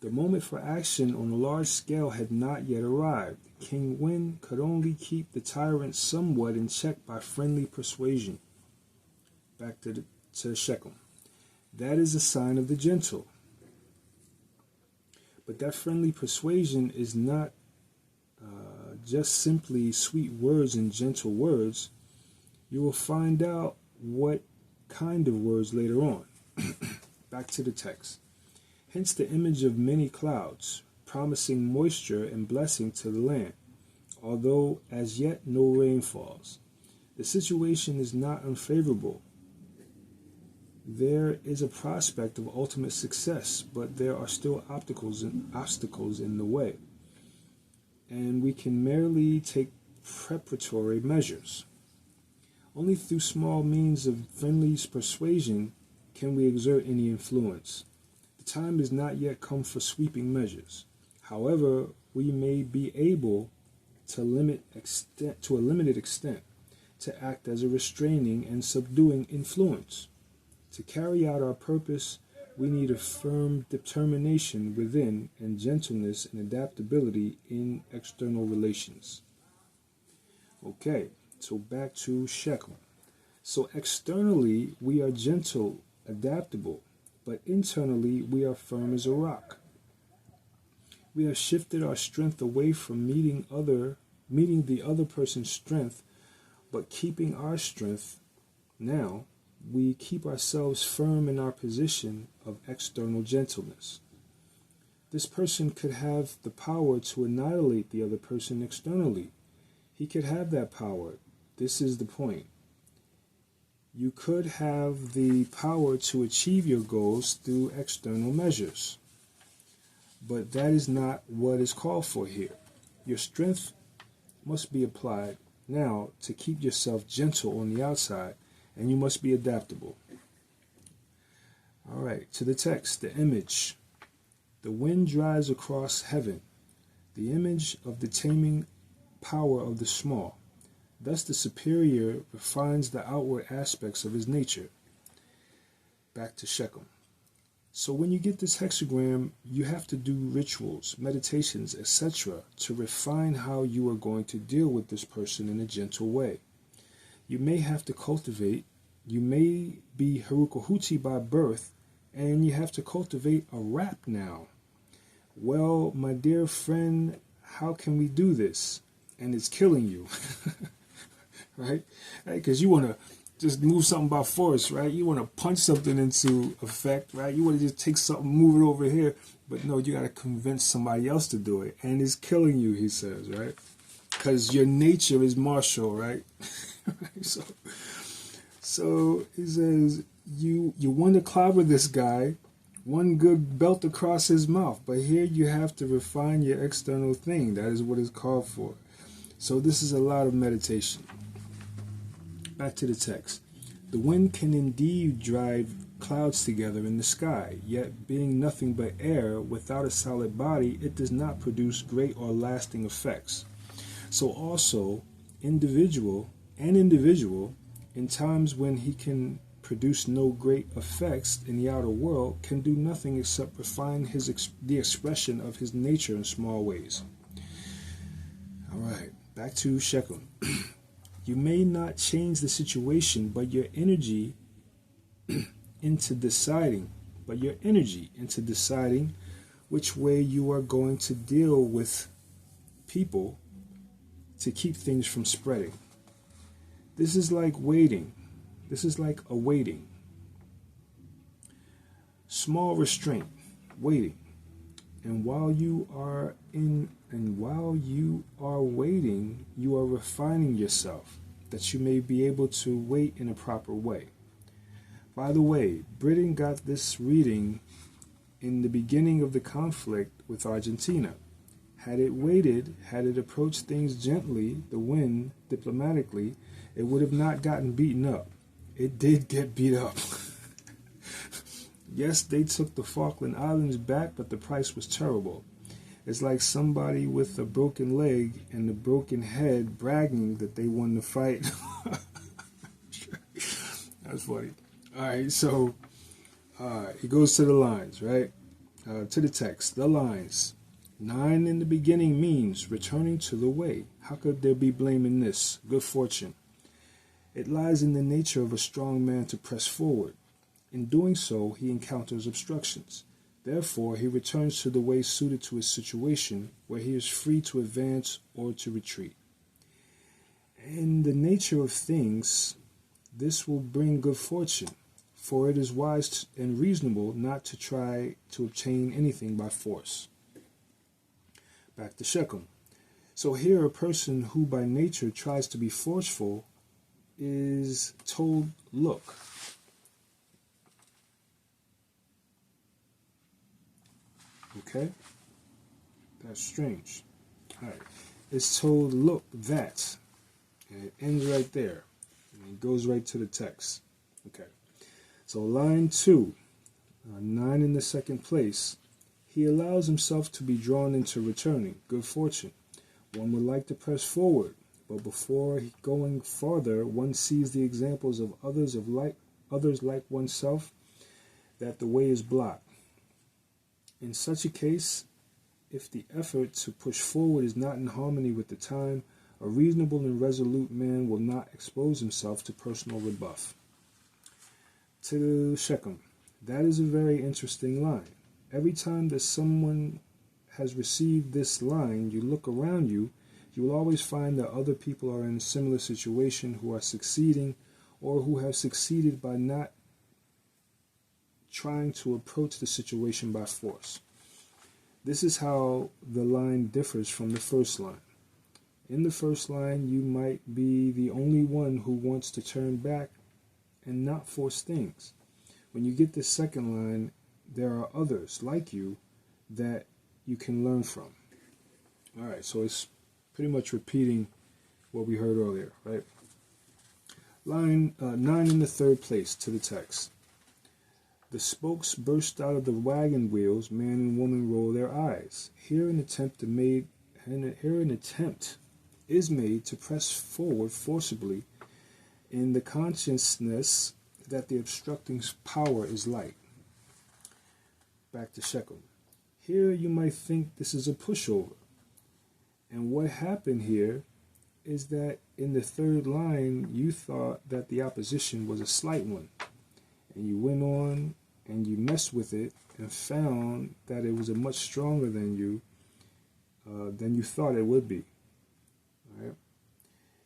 The moment for action on a large scale had not yet arrived. King Wen could only keep the tyrant somewhat in check by friendly persuasion. Back to Shechem. That is a sign of the gentle. But that friendly persuasion is not just simply sweet words and gentle words. You will find out what kind of words later on. Back to the text. Hence the image of many clouds, promising moisture and blessing to the land, although as yet no rain falls. The situation is not unfavorable. There is a prospect of ultimate success, but there are still obstacles in the way, and we can merely take preparatory measures. Only through small means of friendly persuasion can we exert any influence. The time has not yet come for sweeping measures. However, we may be able to a limited extent to act as a restraining and subduing influence. To carry out our purpose, we need a firm determination within and gentleness and adaptability in external relations. Okay, so back to Shechem. So externally, we are gentle, adaptable, but internally, we are firm as a rock. We have shifted our strength away from meeting the other person's strength, but keeping our strength. Now, we keep ourselves firm in our position of external gentleness. This person could have the power to annihilate the other person externally. He could have that power. This is the point. You could have the power to achieve your goals through external measures. But that is not what is called for here. Your strength must be applied now to keep yourself gentle on the outside, and you must be adaptable. All right, to the text, the image. The wind drives across heaven, the image of the taming power of the small. Thus the superior refines the outward aspects of his nature. Back to Shechem. So when you get this hexagram, you have to do rituals, meditations, etc. to refine how you are going to deal with this person in a gentle way. You may have to cultivate, you may be Tehuti by birth, and you have to cultivate a rap now. Well, my dear friend, how can we do this? And it's killing you. Right? Because you want to just move something by force, right? You want to punch something into effect, right? You want to just take something, move it over here. But no, you got to convince somebody else to do it. And it's killing you, he says, right? Because your nature is martial, right? So he says, you want to clobber this guy, one good belt across his mouth. But here you have to refine your external thing. That is what is called for. So this is a lot of meditation. Back to the text. The wind can indeed drive clouds together in the sky, yet being nothing but air without a solid body, it does not produce great or lasting effects. So also, individual, in times when he can produce no great effects in the outer world, can do nothing except refine the expression of his nature in small ways. Alright, back to Shechem. You may not change the situation, but your energy into deciding which way you are going to deal with people to keep things from spreading. This is like waiting. This is like awaiting. Small restraint, waiting. And while you are waiting, you are refining yourself, that you may be able to wait in a proper way. By the way, Britain got this reading in the beginning of the conflict with Argentina. Had it waited, had it approached things gently, the wind, diplomatically, it would have not gotten beaten up. It did get beat up. Yes, they took the Falkland Islands back, but the price was terrible. It's like somebody with a broken leg and a broken head bragging that they won the fight. That's funny. Alright, so he goes to the lines, right? To the text. The lines. 9 in the beginning means returning to the way. How could there be blame in this? Good fortune. It lies in the nature of a strong man to press forward. In doing so, he encounters obstructions. Therefore, he returns to the way suited to his situation, where he is free to advance or to retreat. In the nature of things, this will bring good fortune, for it is wise and reasonable not to try to obtain anything by force. Back to Shechem. So here a person who by nature tries to be forceful is told, look. Okay? That's strange. Alright. It's told, look, that. And it ends right there. And it goes right to the text. Okay. So line 2, 9 in the second place. He allows himself to be drawn into returning. Good fortune. One would like to press forward, but before going farther, one sees the examples of others like oneself, that the way is blocked. In such a case, if the effort to push forward is not in harmony with the time, a reasonable and resolute man will not expose himself to personal rebuff. To Shechem. That is a very interesting line. Every time that someone has received this line, you look around you, you will always find that other people are in a similar situation who are succeeding or who have succeeded by not trying to approach the situation by force. This is how the line differs from the first line. In the first line, you might be the only one who wants to turn back and not force things. When you get the second line, there are others like you that you can learn from. Alright, so it's pretty much repeating what we heard earlier, right? Line 9 in the third place to the text. The spokes burst out of the wagon wheels, man and woman roll their eyes. Here an attempt is made to press forward forcibly in the consciousness that the obstructing power is light. Back to Shechem. Here you might think this is a pushover. And what happened here is that in the third line, you thought that the opposition was a slight one. And you went on and you messed with it and found that it was a much stronger than you thought it would be. Right?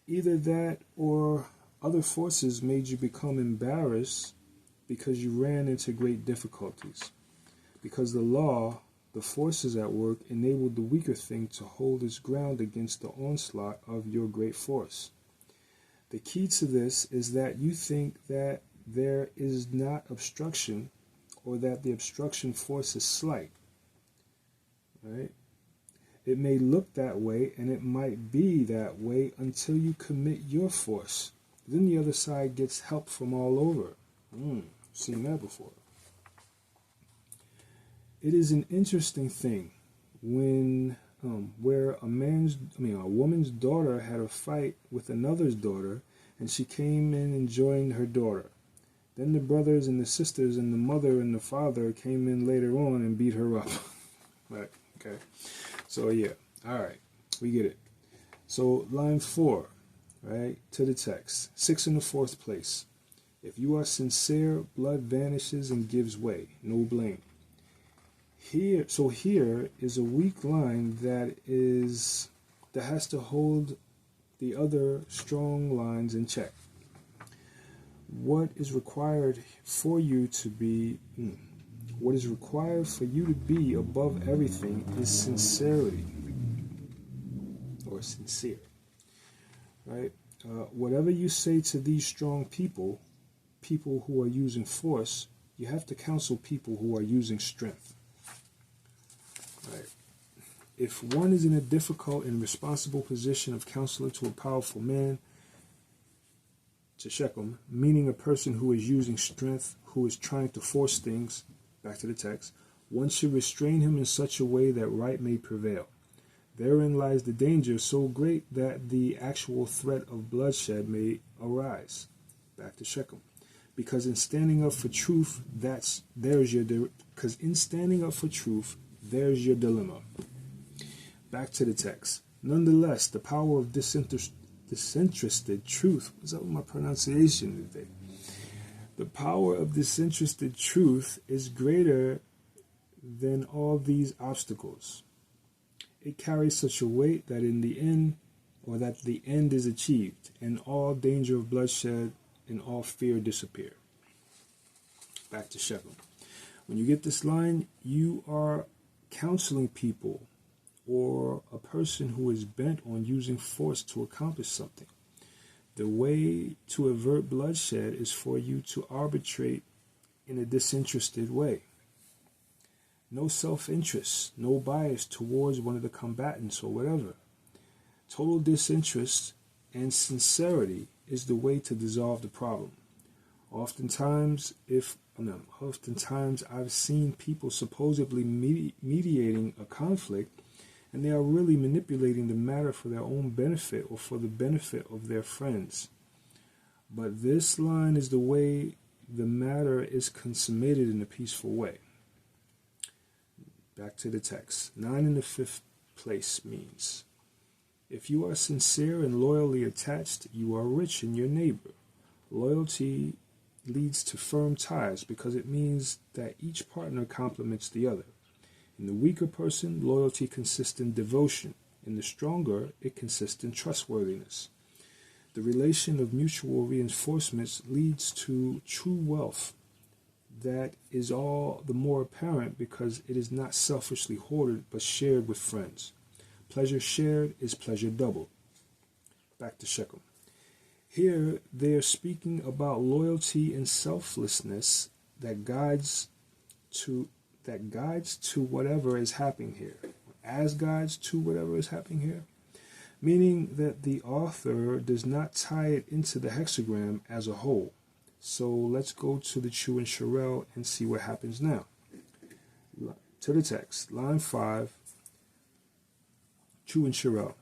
Either that or other forces made you become embarrassed because you ran into great difficulties. Because the law, the forces at work, enabled the weaker thing to hold its ground against the onslaught of your great force. The key to this is that you think that there is not obstruction, or that the obstruction force is slight. Right? It may look that way, and it might be that way until you commit your force. Then the other side gets help from all over. Seen that before. It is an interesting thing when where a woman's daughter had a fight with another's daughter, and she came in and joined her daughter. Then the brothers and the sisters and the mother and the father came in later on and beat her up. Right, okay. So yeah, all right, we get it. So line 4, right, to the text. 6 in the 4th place. If you are sincere, blood vanishes and gives way, no blame. Here is a weak line that has to hold the other strong lines in check. What is required for you to be above everything is sincerity, or sincere, right? Whatever you say to these strong people who are using force, you have to counsel people who are using strength. Right. If one is in a difficult and responsible position of counselor to a powerful man, to Shechem, meaning a person who is using strength, who is trying to force things, back to the text, one should restrain him in such a way that right may prevail. Therein lies the danger so great that the actual threat of bloodshed may arise. Back to Shechem. Because in standing up for truth, there's your dilemma. Back to the text. Nonetheless, the power of disinterested truth. What's up with my pronunciation today? The power of disinterested truth is greater than all these obstacles. It carries such a weight that the end is achieved, and all danger of bloodshed and all fear disappear. Back to Shechem. When you get this line, you are counseling people or a person who is bent on using force to accomplish something. The way to avert bloodshed is for you to arbitrate in a disinterested way. No self-interest, no bias towards one of the combatants or whatever. Total disinterest and sincerity is the way to dissolve the problem. Oftentimes I've seen people supposedly mediating a conflict, and they are really manipulating the matter for their own benefit or for the benefit of their friends. But this line is the way the matter is consummated in a peaceful way. Back to the text. 9 in the 5th place means, if you are sincere and loyally attached, you are rich in your neighbor. Loyalty leads to firm ties because it means that each partner complements the other. In the weaker person, loyalty consists in devotion. In the stronger, it consists in trustworthiness. The relation of mutual reinforcements leads to true wealth that is all the more apparent because it is not selfishly hoarded but shared with friends. Pleasure shared is pleasure doubled. Back to Shechem. Here they are speaking about loyalty and selflessness that guides to whatever is happening here. As guides to whatever is happening here. Meaning that the author does not tie it into the hexagram as a whole. So let's go to the Chu and Sherelle and see what happens now. To the text, line 5, Chu and Sherelle.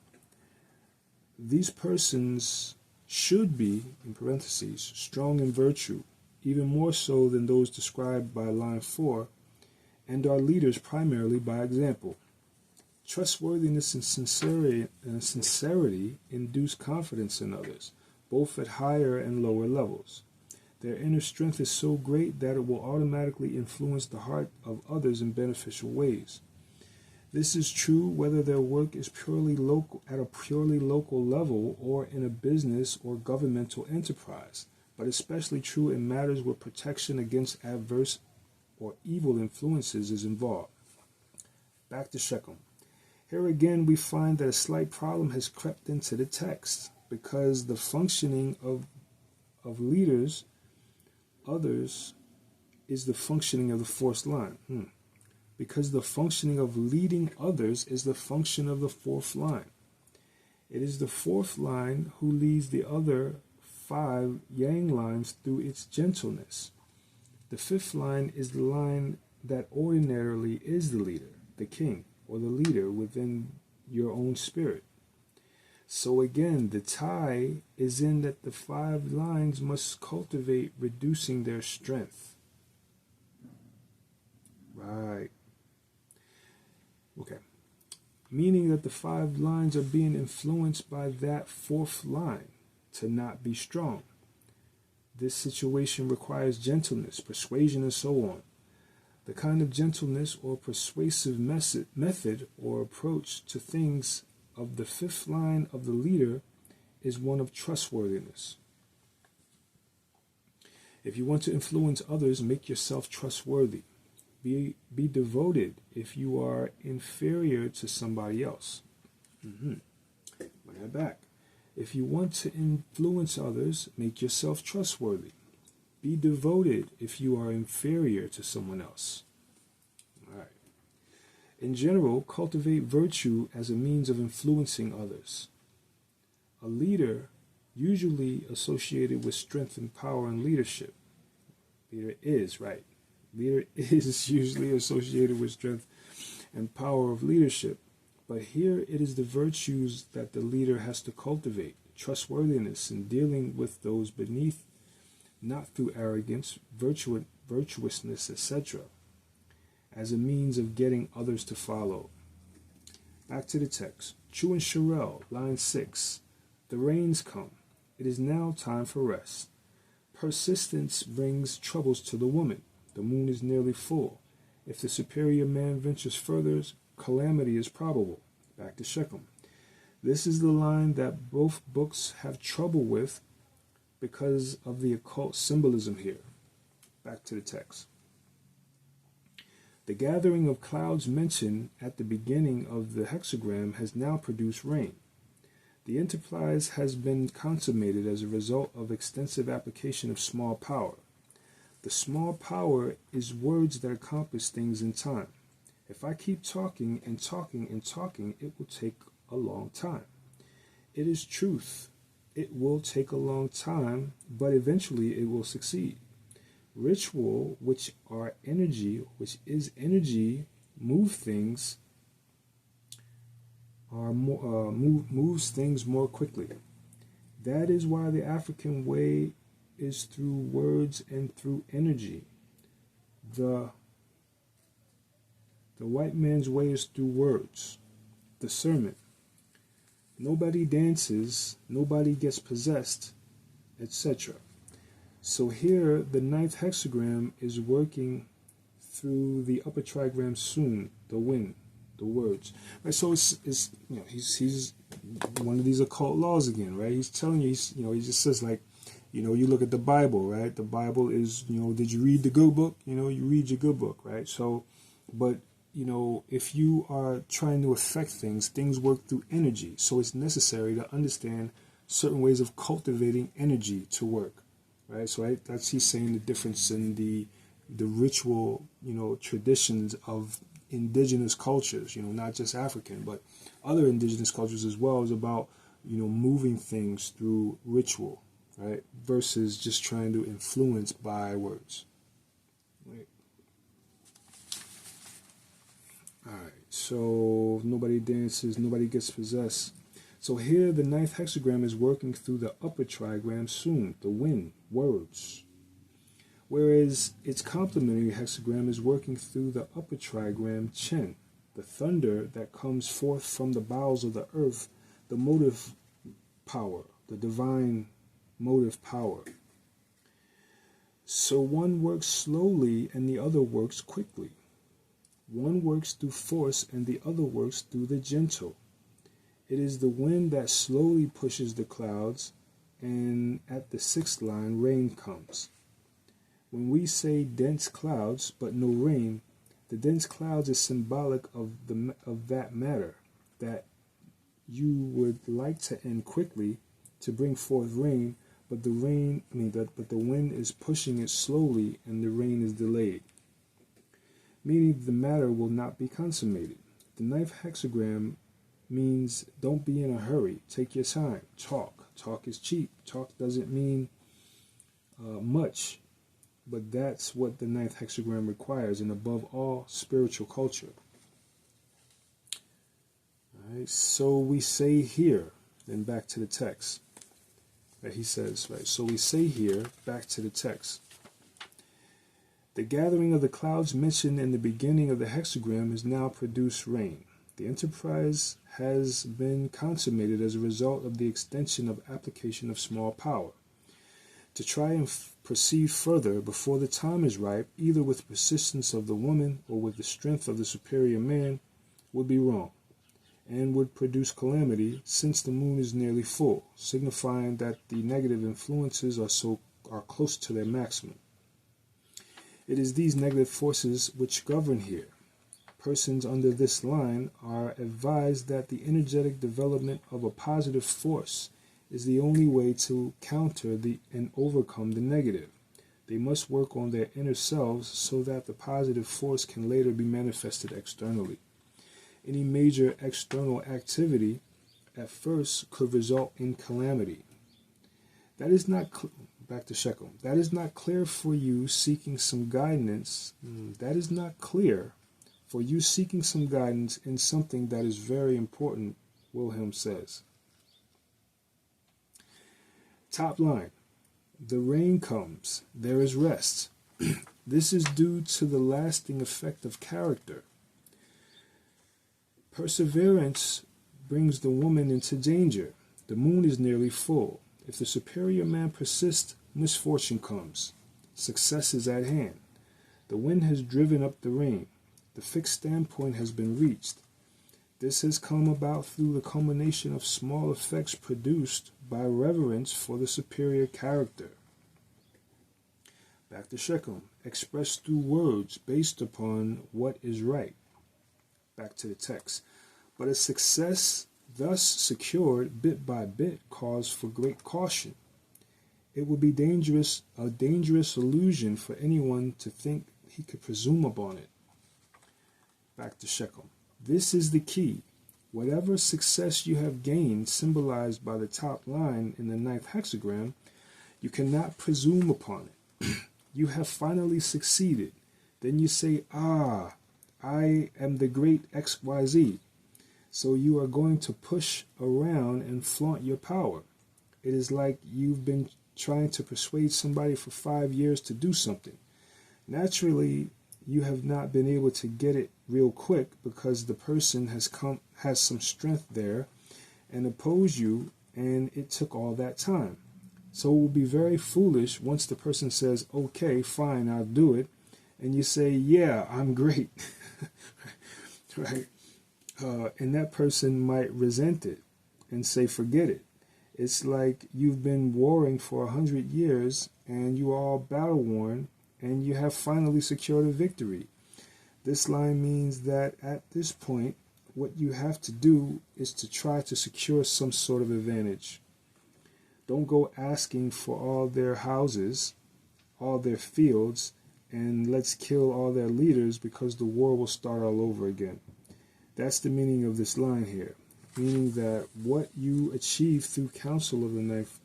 These persons should be, in parentheses, strong in virtue, even more so than those described by line 4, and are leaders primarily by example. Trustworthiness and sincerity induce confidence in others, both at higher and lower levels. Their inner strength is so great that it will automatically influence the heart of others in beneficial ways. This is true whether their work is at a purely local level or in a business or governmental enterprise, but especially true in matters where protection against adverse or evil influences is involved. Back to Shechem. Here again we find that a slight problem has crept into the text because the functioning of leaders, others, is the functioning of the fourth line. Because the functioning of leading others is the function of the fourth line. It is the fourth line who leads the other 5 yang lines through its gentleness. The fifth line is the line that ordinarily is the leader, the king, or the leader within your own spirit. So again, the tie is in that the 5 lines must cultivate reducing their strength. Right. Okay. Meaning that the 5 lines are being influenced by that 4th line to not be strong. This situation requires gentleness, persuasion, and so on. The kind of gentleness or persuasive method or approach to things of the 5th line of the leader is one of trustworthiness. If you want to influence others, make yourself trustworthy. Be devoted if you are inferior to somebody else. Bring that back. If you want to influence others, make yourself trustworthy. Be devoted if you are inferior to someone else. All right. In general, cultivate virtue as a means of influencing others. A leader, usually associated with strength and power and leadership. Leader is usually associated with strength and power of leadership. But here it is the virtues that the leader has to cultivate. Trustworthiness in dealing with those beneath, not through arrogance, virtuousness, etc., as a means of getting others to follow. Back to the text. Chu and Sherelle, line 6. The rains come. It is now time for rest. Persistence brings troubles to the woman. The moon is nearly full. If the superior man ventures further, calamity is probable. Back to Shechem. This is the line that both books have trouble with because of the occult symbolism here. Back to the text. The gathering of clouds mentioned at the beginning of the hexagram has now produced rain. The enterprise has been consummated as a result of extensive application of small power. The small power is words that accomplish things in time. If I keep talking and talking and talking, it will take a long time. It is truth. It will take a long time, but eventually it will succeed. Ritual, which is energy, moves things more quickly. That is why the African way is through words and through energy. The white man's way is through words, discernment. Nobody dances, nobody gets possessed, etc. So here, the 9th hexagram is working through the upper trigram soon, the wind, the words. Right, so it's he's one of these occult laws again, right? He's telling you, he just says like, you look at the Bible, right? The Bible is, did you read the good book? You read your good book, right? So, but if you are trying to affect things work through energy. So it's necessary to understand certain ways of cultivating energy to work, right? So that's he's saying the difference in the ritual, traditions of indigenous cultures, not just African, but other indigenous cultures as well, is about, moving things through ritual, right? Versus just trying to influence by words, right? Alright, so nobody dances, nobody gets possessed. So here the 9th hexagram is working through the upper trigram soon, the wind, words. Whereas its complementary hexagram is working through the upper trigram Chen, the thunder that comes forth from the bowels of the earth, the motive power, the divine motive power. So one works slowly and the other works quickly. One works through force and the other works through the gentle. It is the wind that slowly pushes the clouds, and at the 6th line, rain comes. When we say dense clouds but no rain, the dense clouds is symbolic of that matter that you would like to end quickly to bring forth rain, but the wind is pushing it slowly and the rain is delayed, meaning the matter will not be consummated. The 9th hexagram means don't be in a hurry. Take your time. Talk. Talk is cheap. Talk doesn't mean much. but that's what the ninth hexagram requires, and above all, spiritual culture. All right, so we say here, then back to the text, that he says, right, so we say here, back to the text, the gathering of the clouds mentioned in the beginning of the hexagram has now produced rain. The enterprise has been consummated as a result of the extension of application of small power. To try and proceed further before the time is ripe, either with persistence of the woman or with the strength of the superior man, would be wrong, and would produce calamity, since the moon is nearly full, signifying that the negative influences are close to their maximum. It is these negative forces which govern here. Persons under this line are advised that the energetic development of a positive force is the only way to counter and overcome the negative. They must work on their inner selves so that the positive force can later be manifested externally. Any major external activity at first could result in calamity. That is not back to Shechem. That is not clear for you seeking some guidance. That is not clear for you seeking some guidance in something that is very important, Wilhelm says. Top line. The rain comes. There is rest. This is due to the lasting effect of character. Perseverance brings the woman into danger. The moon is nearly full. If the superior man persists, misfortune comes. Success is at hand. The wind has driven up the rain. The fixed standpoint has been reached. This has come about through the culmination of small effects produced by reverence for the superior character. Back to Shechem. Expressed through words based upon what is right. Back to the text. But a success thus secured bit by bit calls for great caution. It would be a dangerous illusion for anyone to think he could presume upon it. Back to Shechem. This is the key. Whatever success you have gained, symbolized by the top line in the ninth hexagram, you cannot presume upon it. You have finally succeeded. Then you say, I am the great XYZ. So you are going to push around and flaunt your power. It is like you've been trying to persuade somebody for 5 years to do something. Naturally, you have not been able to get it real quick because the person has some strength there and oppose you, and it took all that time. So it will be very foolish once the person says, okay, fine, I'll do it, and you say, yeah, I'm great. Right? And that person might resent it and say, forget it. It's like you've been warring for 100 years and you are all battle worn and you have finally secured a victory. This line means that at this point, what you have to do is to try to secure some sort of advantage. Don't go asking for all their houses, all their fields, and let's kill all their leaders because the war will start all over again. That's the meaning of this line here, meaning that what you achieve through counsel of the ninth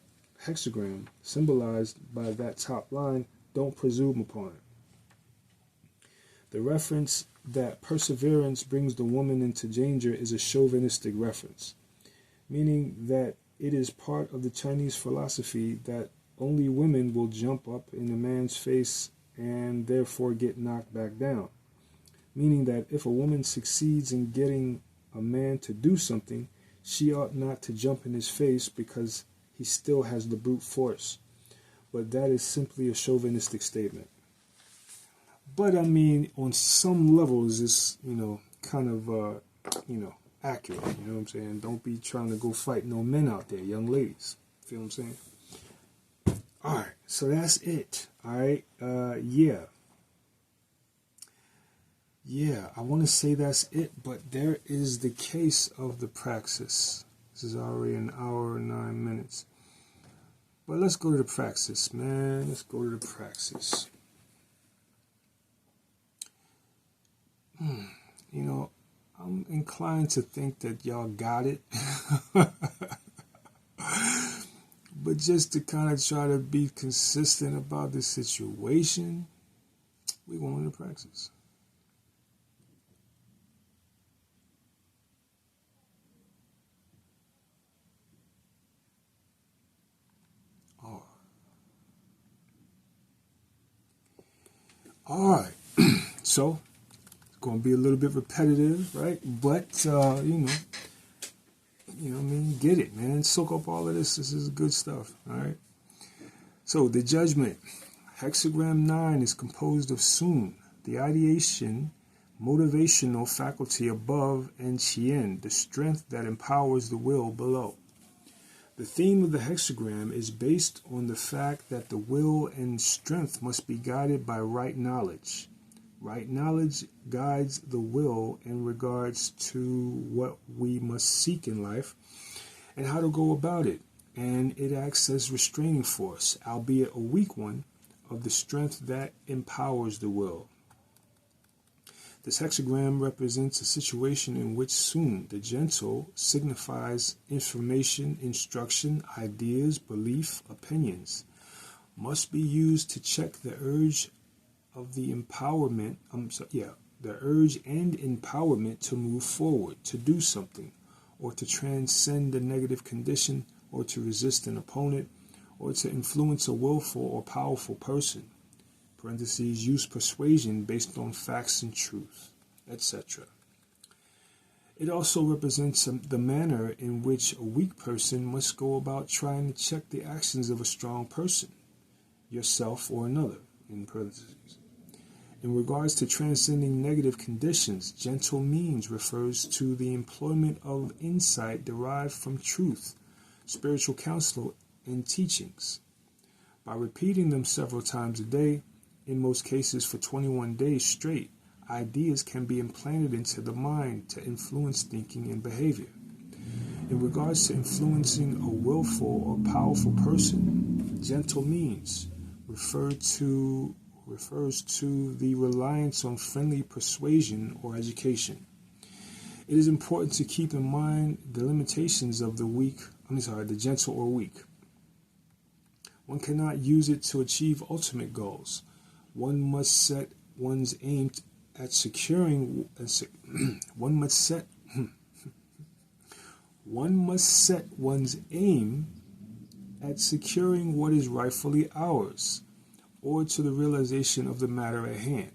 hexagram, symbolized by that top line, don't presume upon it. The reference that perseverance brings the woman into danger is a chauvinistic reference, meaning that it is part of the Chinese philosophy that only women will jump up in a man's face and therefore get knocked back down. Meaning that if a woman succeeds in getting a man to do something, she ought not to jump in his face because he still has the brute force. But that is simply a chauvinistic statement. But I mean, on some levels, it's, kind of, accurate. You know what I'm saying? Don't be trying to go fight no men out there, young ladies. Feel what I'm saying? All right, so that's it. All right, Yeah, I want to say that's it, but there is the case of the Praxis. This is already an hour and 9 minutes. But let's go to the Praxis, man. Let's go to the Praxis. I'm inclined to think that y'all got it. But But just to kind of try to be consistent about the situation, we're going to Praxis. All right. So, it's going to be a little bit repetitive, right? But, you know what I mean? Get it, man. Soak up all of this. This is good stuff, all right? So, the Judgement. Hexagram 9 is composed of Sun, the ideation, motivational faculty above, and Chien, the strength that empowers the will below. The theme of the hexagram is based on the fact that the will and strength must be guided by right knowledge. Right knowledge guides the will in regards to what we must seek in life and how to go about it, and it acts as restraining force, albeit a weak one, of the strength that empowers the will. This hexagram represents a situation in which Sun, the gentle, signifies information, instruction, ideas, belief, opinions, must be used to check the urge of the urge and empowerment to move forward, to do something, or to transcend a negative condition, or to resist an opponent, or to influence a willful or powerful person. Parentheses, use persuasion based on facts and truth, etc. It also represents the manner in which a weak person must go about trying to check the actions of a strong person, yourself or another, in parentheses. In regards to transcending negative conditions, gentle means refers to the employment of insight derived from truth, spiritual counsel, and teachings. By repeating them several times a day, in most cases for 21 days straight, ideas can be implanted into the mind to influence thinking and behavior. In regards to influencing a willful or powerful person, gentle means refers to the reliance on friendly persuasion or education. It is important to keep in mind the limitations of the gentle or weak. One cannot use it to achieve ultimate goals. One must set one's aim at securing one must set one's aim at securing what is rightfully ours, or to the realization of the matter at hand.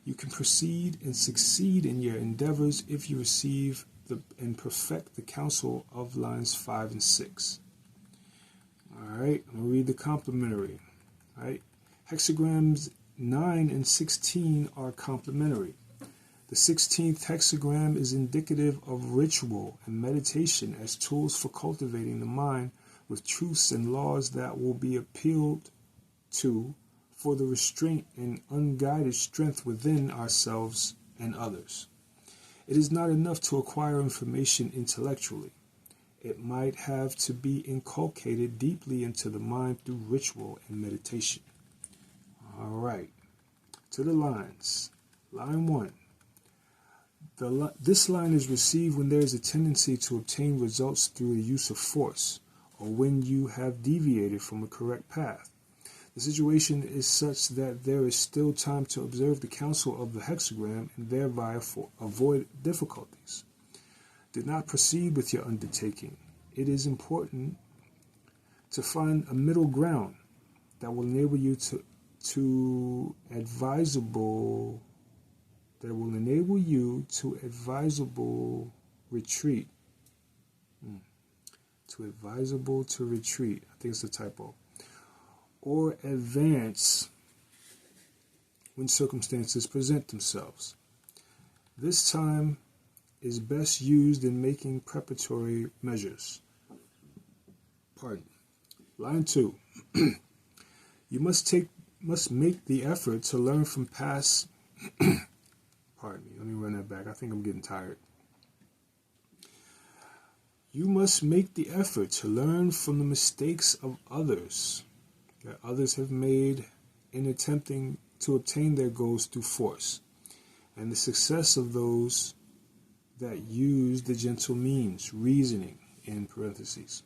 You can proceed and succeed in your endeavors if you receive and perfect the counsel of lines 5 and 6. All right, I'm going to read the complementary. All right, hexagrams 9 and 16 are complementary. The 16th hexagram is indicative of ritual and meditation as tools for cultivating the mind with truths and laws that will be appealed to for the restraint and unguided strength within ourselves and others. It is not enough to acquire information intellectually. It might have to be inculcated deeply into the mind through ritual and meditation. All right, to the lines. Line 1. This line is received when there is a tendency to obtain results through the use of force, or when you have deviated from a correct path. The situation is such that there is still time to observe the counsel of the hexagram and thereby avoid difficulties. Do not proceed with your undertaking. It is important to find a middle ground that will enable you to advisable retreat. To retreat. I think it's a typo. Or advance when circumstances present themselves. This time is best used in making preparatory measures. Line 2. You must make the effort to learn from past. Pardon me. Let me run that back. I think I'm getting tired. You must make the effort to learn from the mistakes of others that others have made in attempting to obtain their goals through force, and the success of those that use the gentle means, reasoning, in parentheses.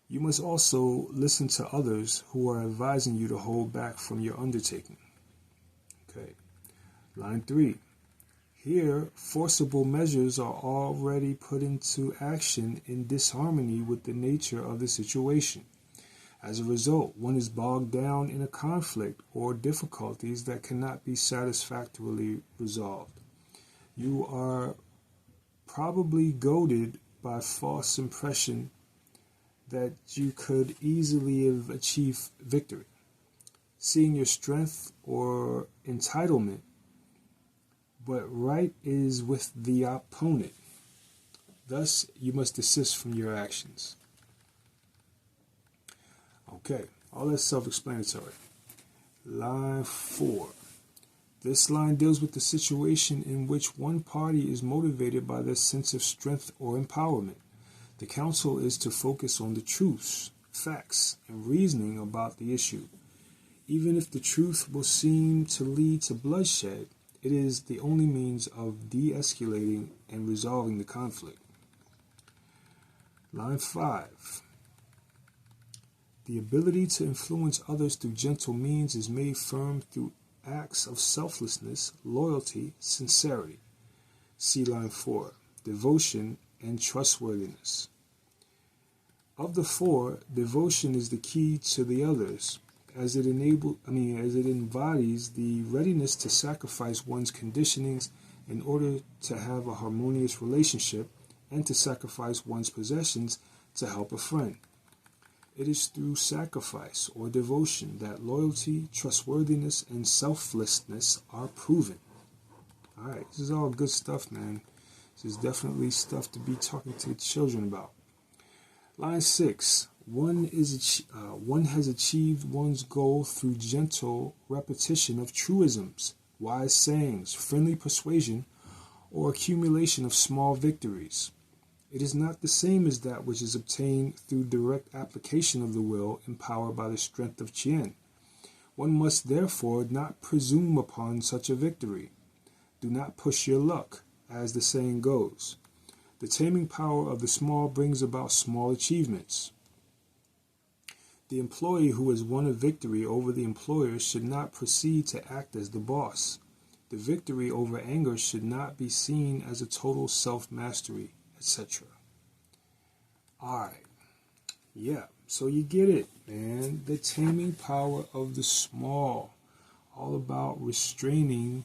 You must also listen to others who are advising you to hold back from your undertaking. Okay. Line 3. Here, forcible measures are already put into action in disharmony with the nature of the situation. As a result, one is bogged down in a conflict or difficulties that cannot be satisfactorily resolved. You are probably goaded by false impression that you could easily have achieved victory, seeing your strength or entitlement, but right is with the opponent. Thus, you must desist from your actions. Okay, all that's self-explanatory. Line 4. This line deals with the situation in which one party is motivated by their sense of strength or empowerment. The counsel is to focus on the truths, facts, and reasoning about the issue. Even if the truth will seem to lead to bloodshed, it is the only means of de-escalating and resolving the conflict. Line 5. The ability to influence others through gentle means is made firm through acts of selflessness, loyalty, sincerity. See line 4. Devotion and trustworthiness. Of the 4, devotion is the key to the others, as it embodies the readiness to sacrifice one's conditionings in order to have a harmonious relationship and to sacrifice one's possessions to help a friend. It is through sacrifice or devotion that loyalty, trustworthiness, and selflessness are proven. Alright, this is all good stuff, man. This is definitely stuff to be talking to the children about. Line 6. One has achieved one's goal through gentle repetition of truisms, wise sayings, friendly persuasion, or accumulation of small victories. It is not the same as that which is obtained through direct application of the will empowered by the strength of Chien. One must therefore not presume upon such a victory. Do not push your luck, as the saying goes. The taming power of the small brings about small achievements. The employee who has won a victory over the employer should not proceed to act as the boss. The victory over anger should not be seen as a total self-mastery, etc. Alright. Yeah, so you get it, man. The taming power of the small. All about restraining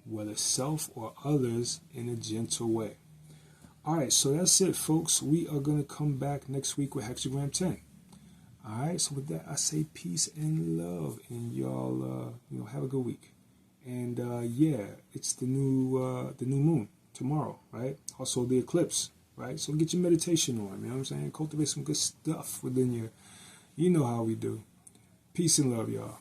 whether self or others in a gentle way. Alright, so that's it, folks. We are going to come back next week with Hexagram 10. Alright, so with that, I say peace and love, and y'all, have a good week. And yeah, it's the new moon tomorrow, right? Also the eclipse, right? So get your meditation on, you know what I'm saying? Cultivate some good stuff within you. You know how we do. Peace and love, y'all.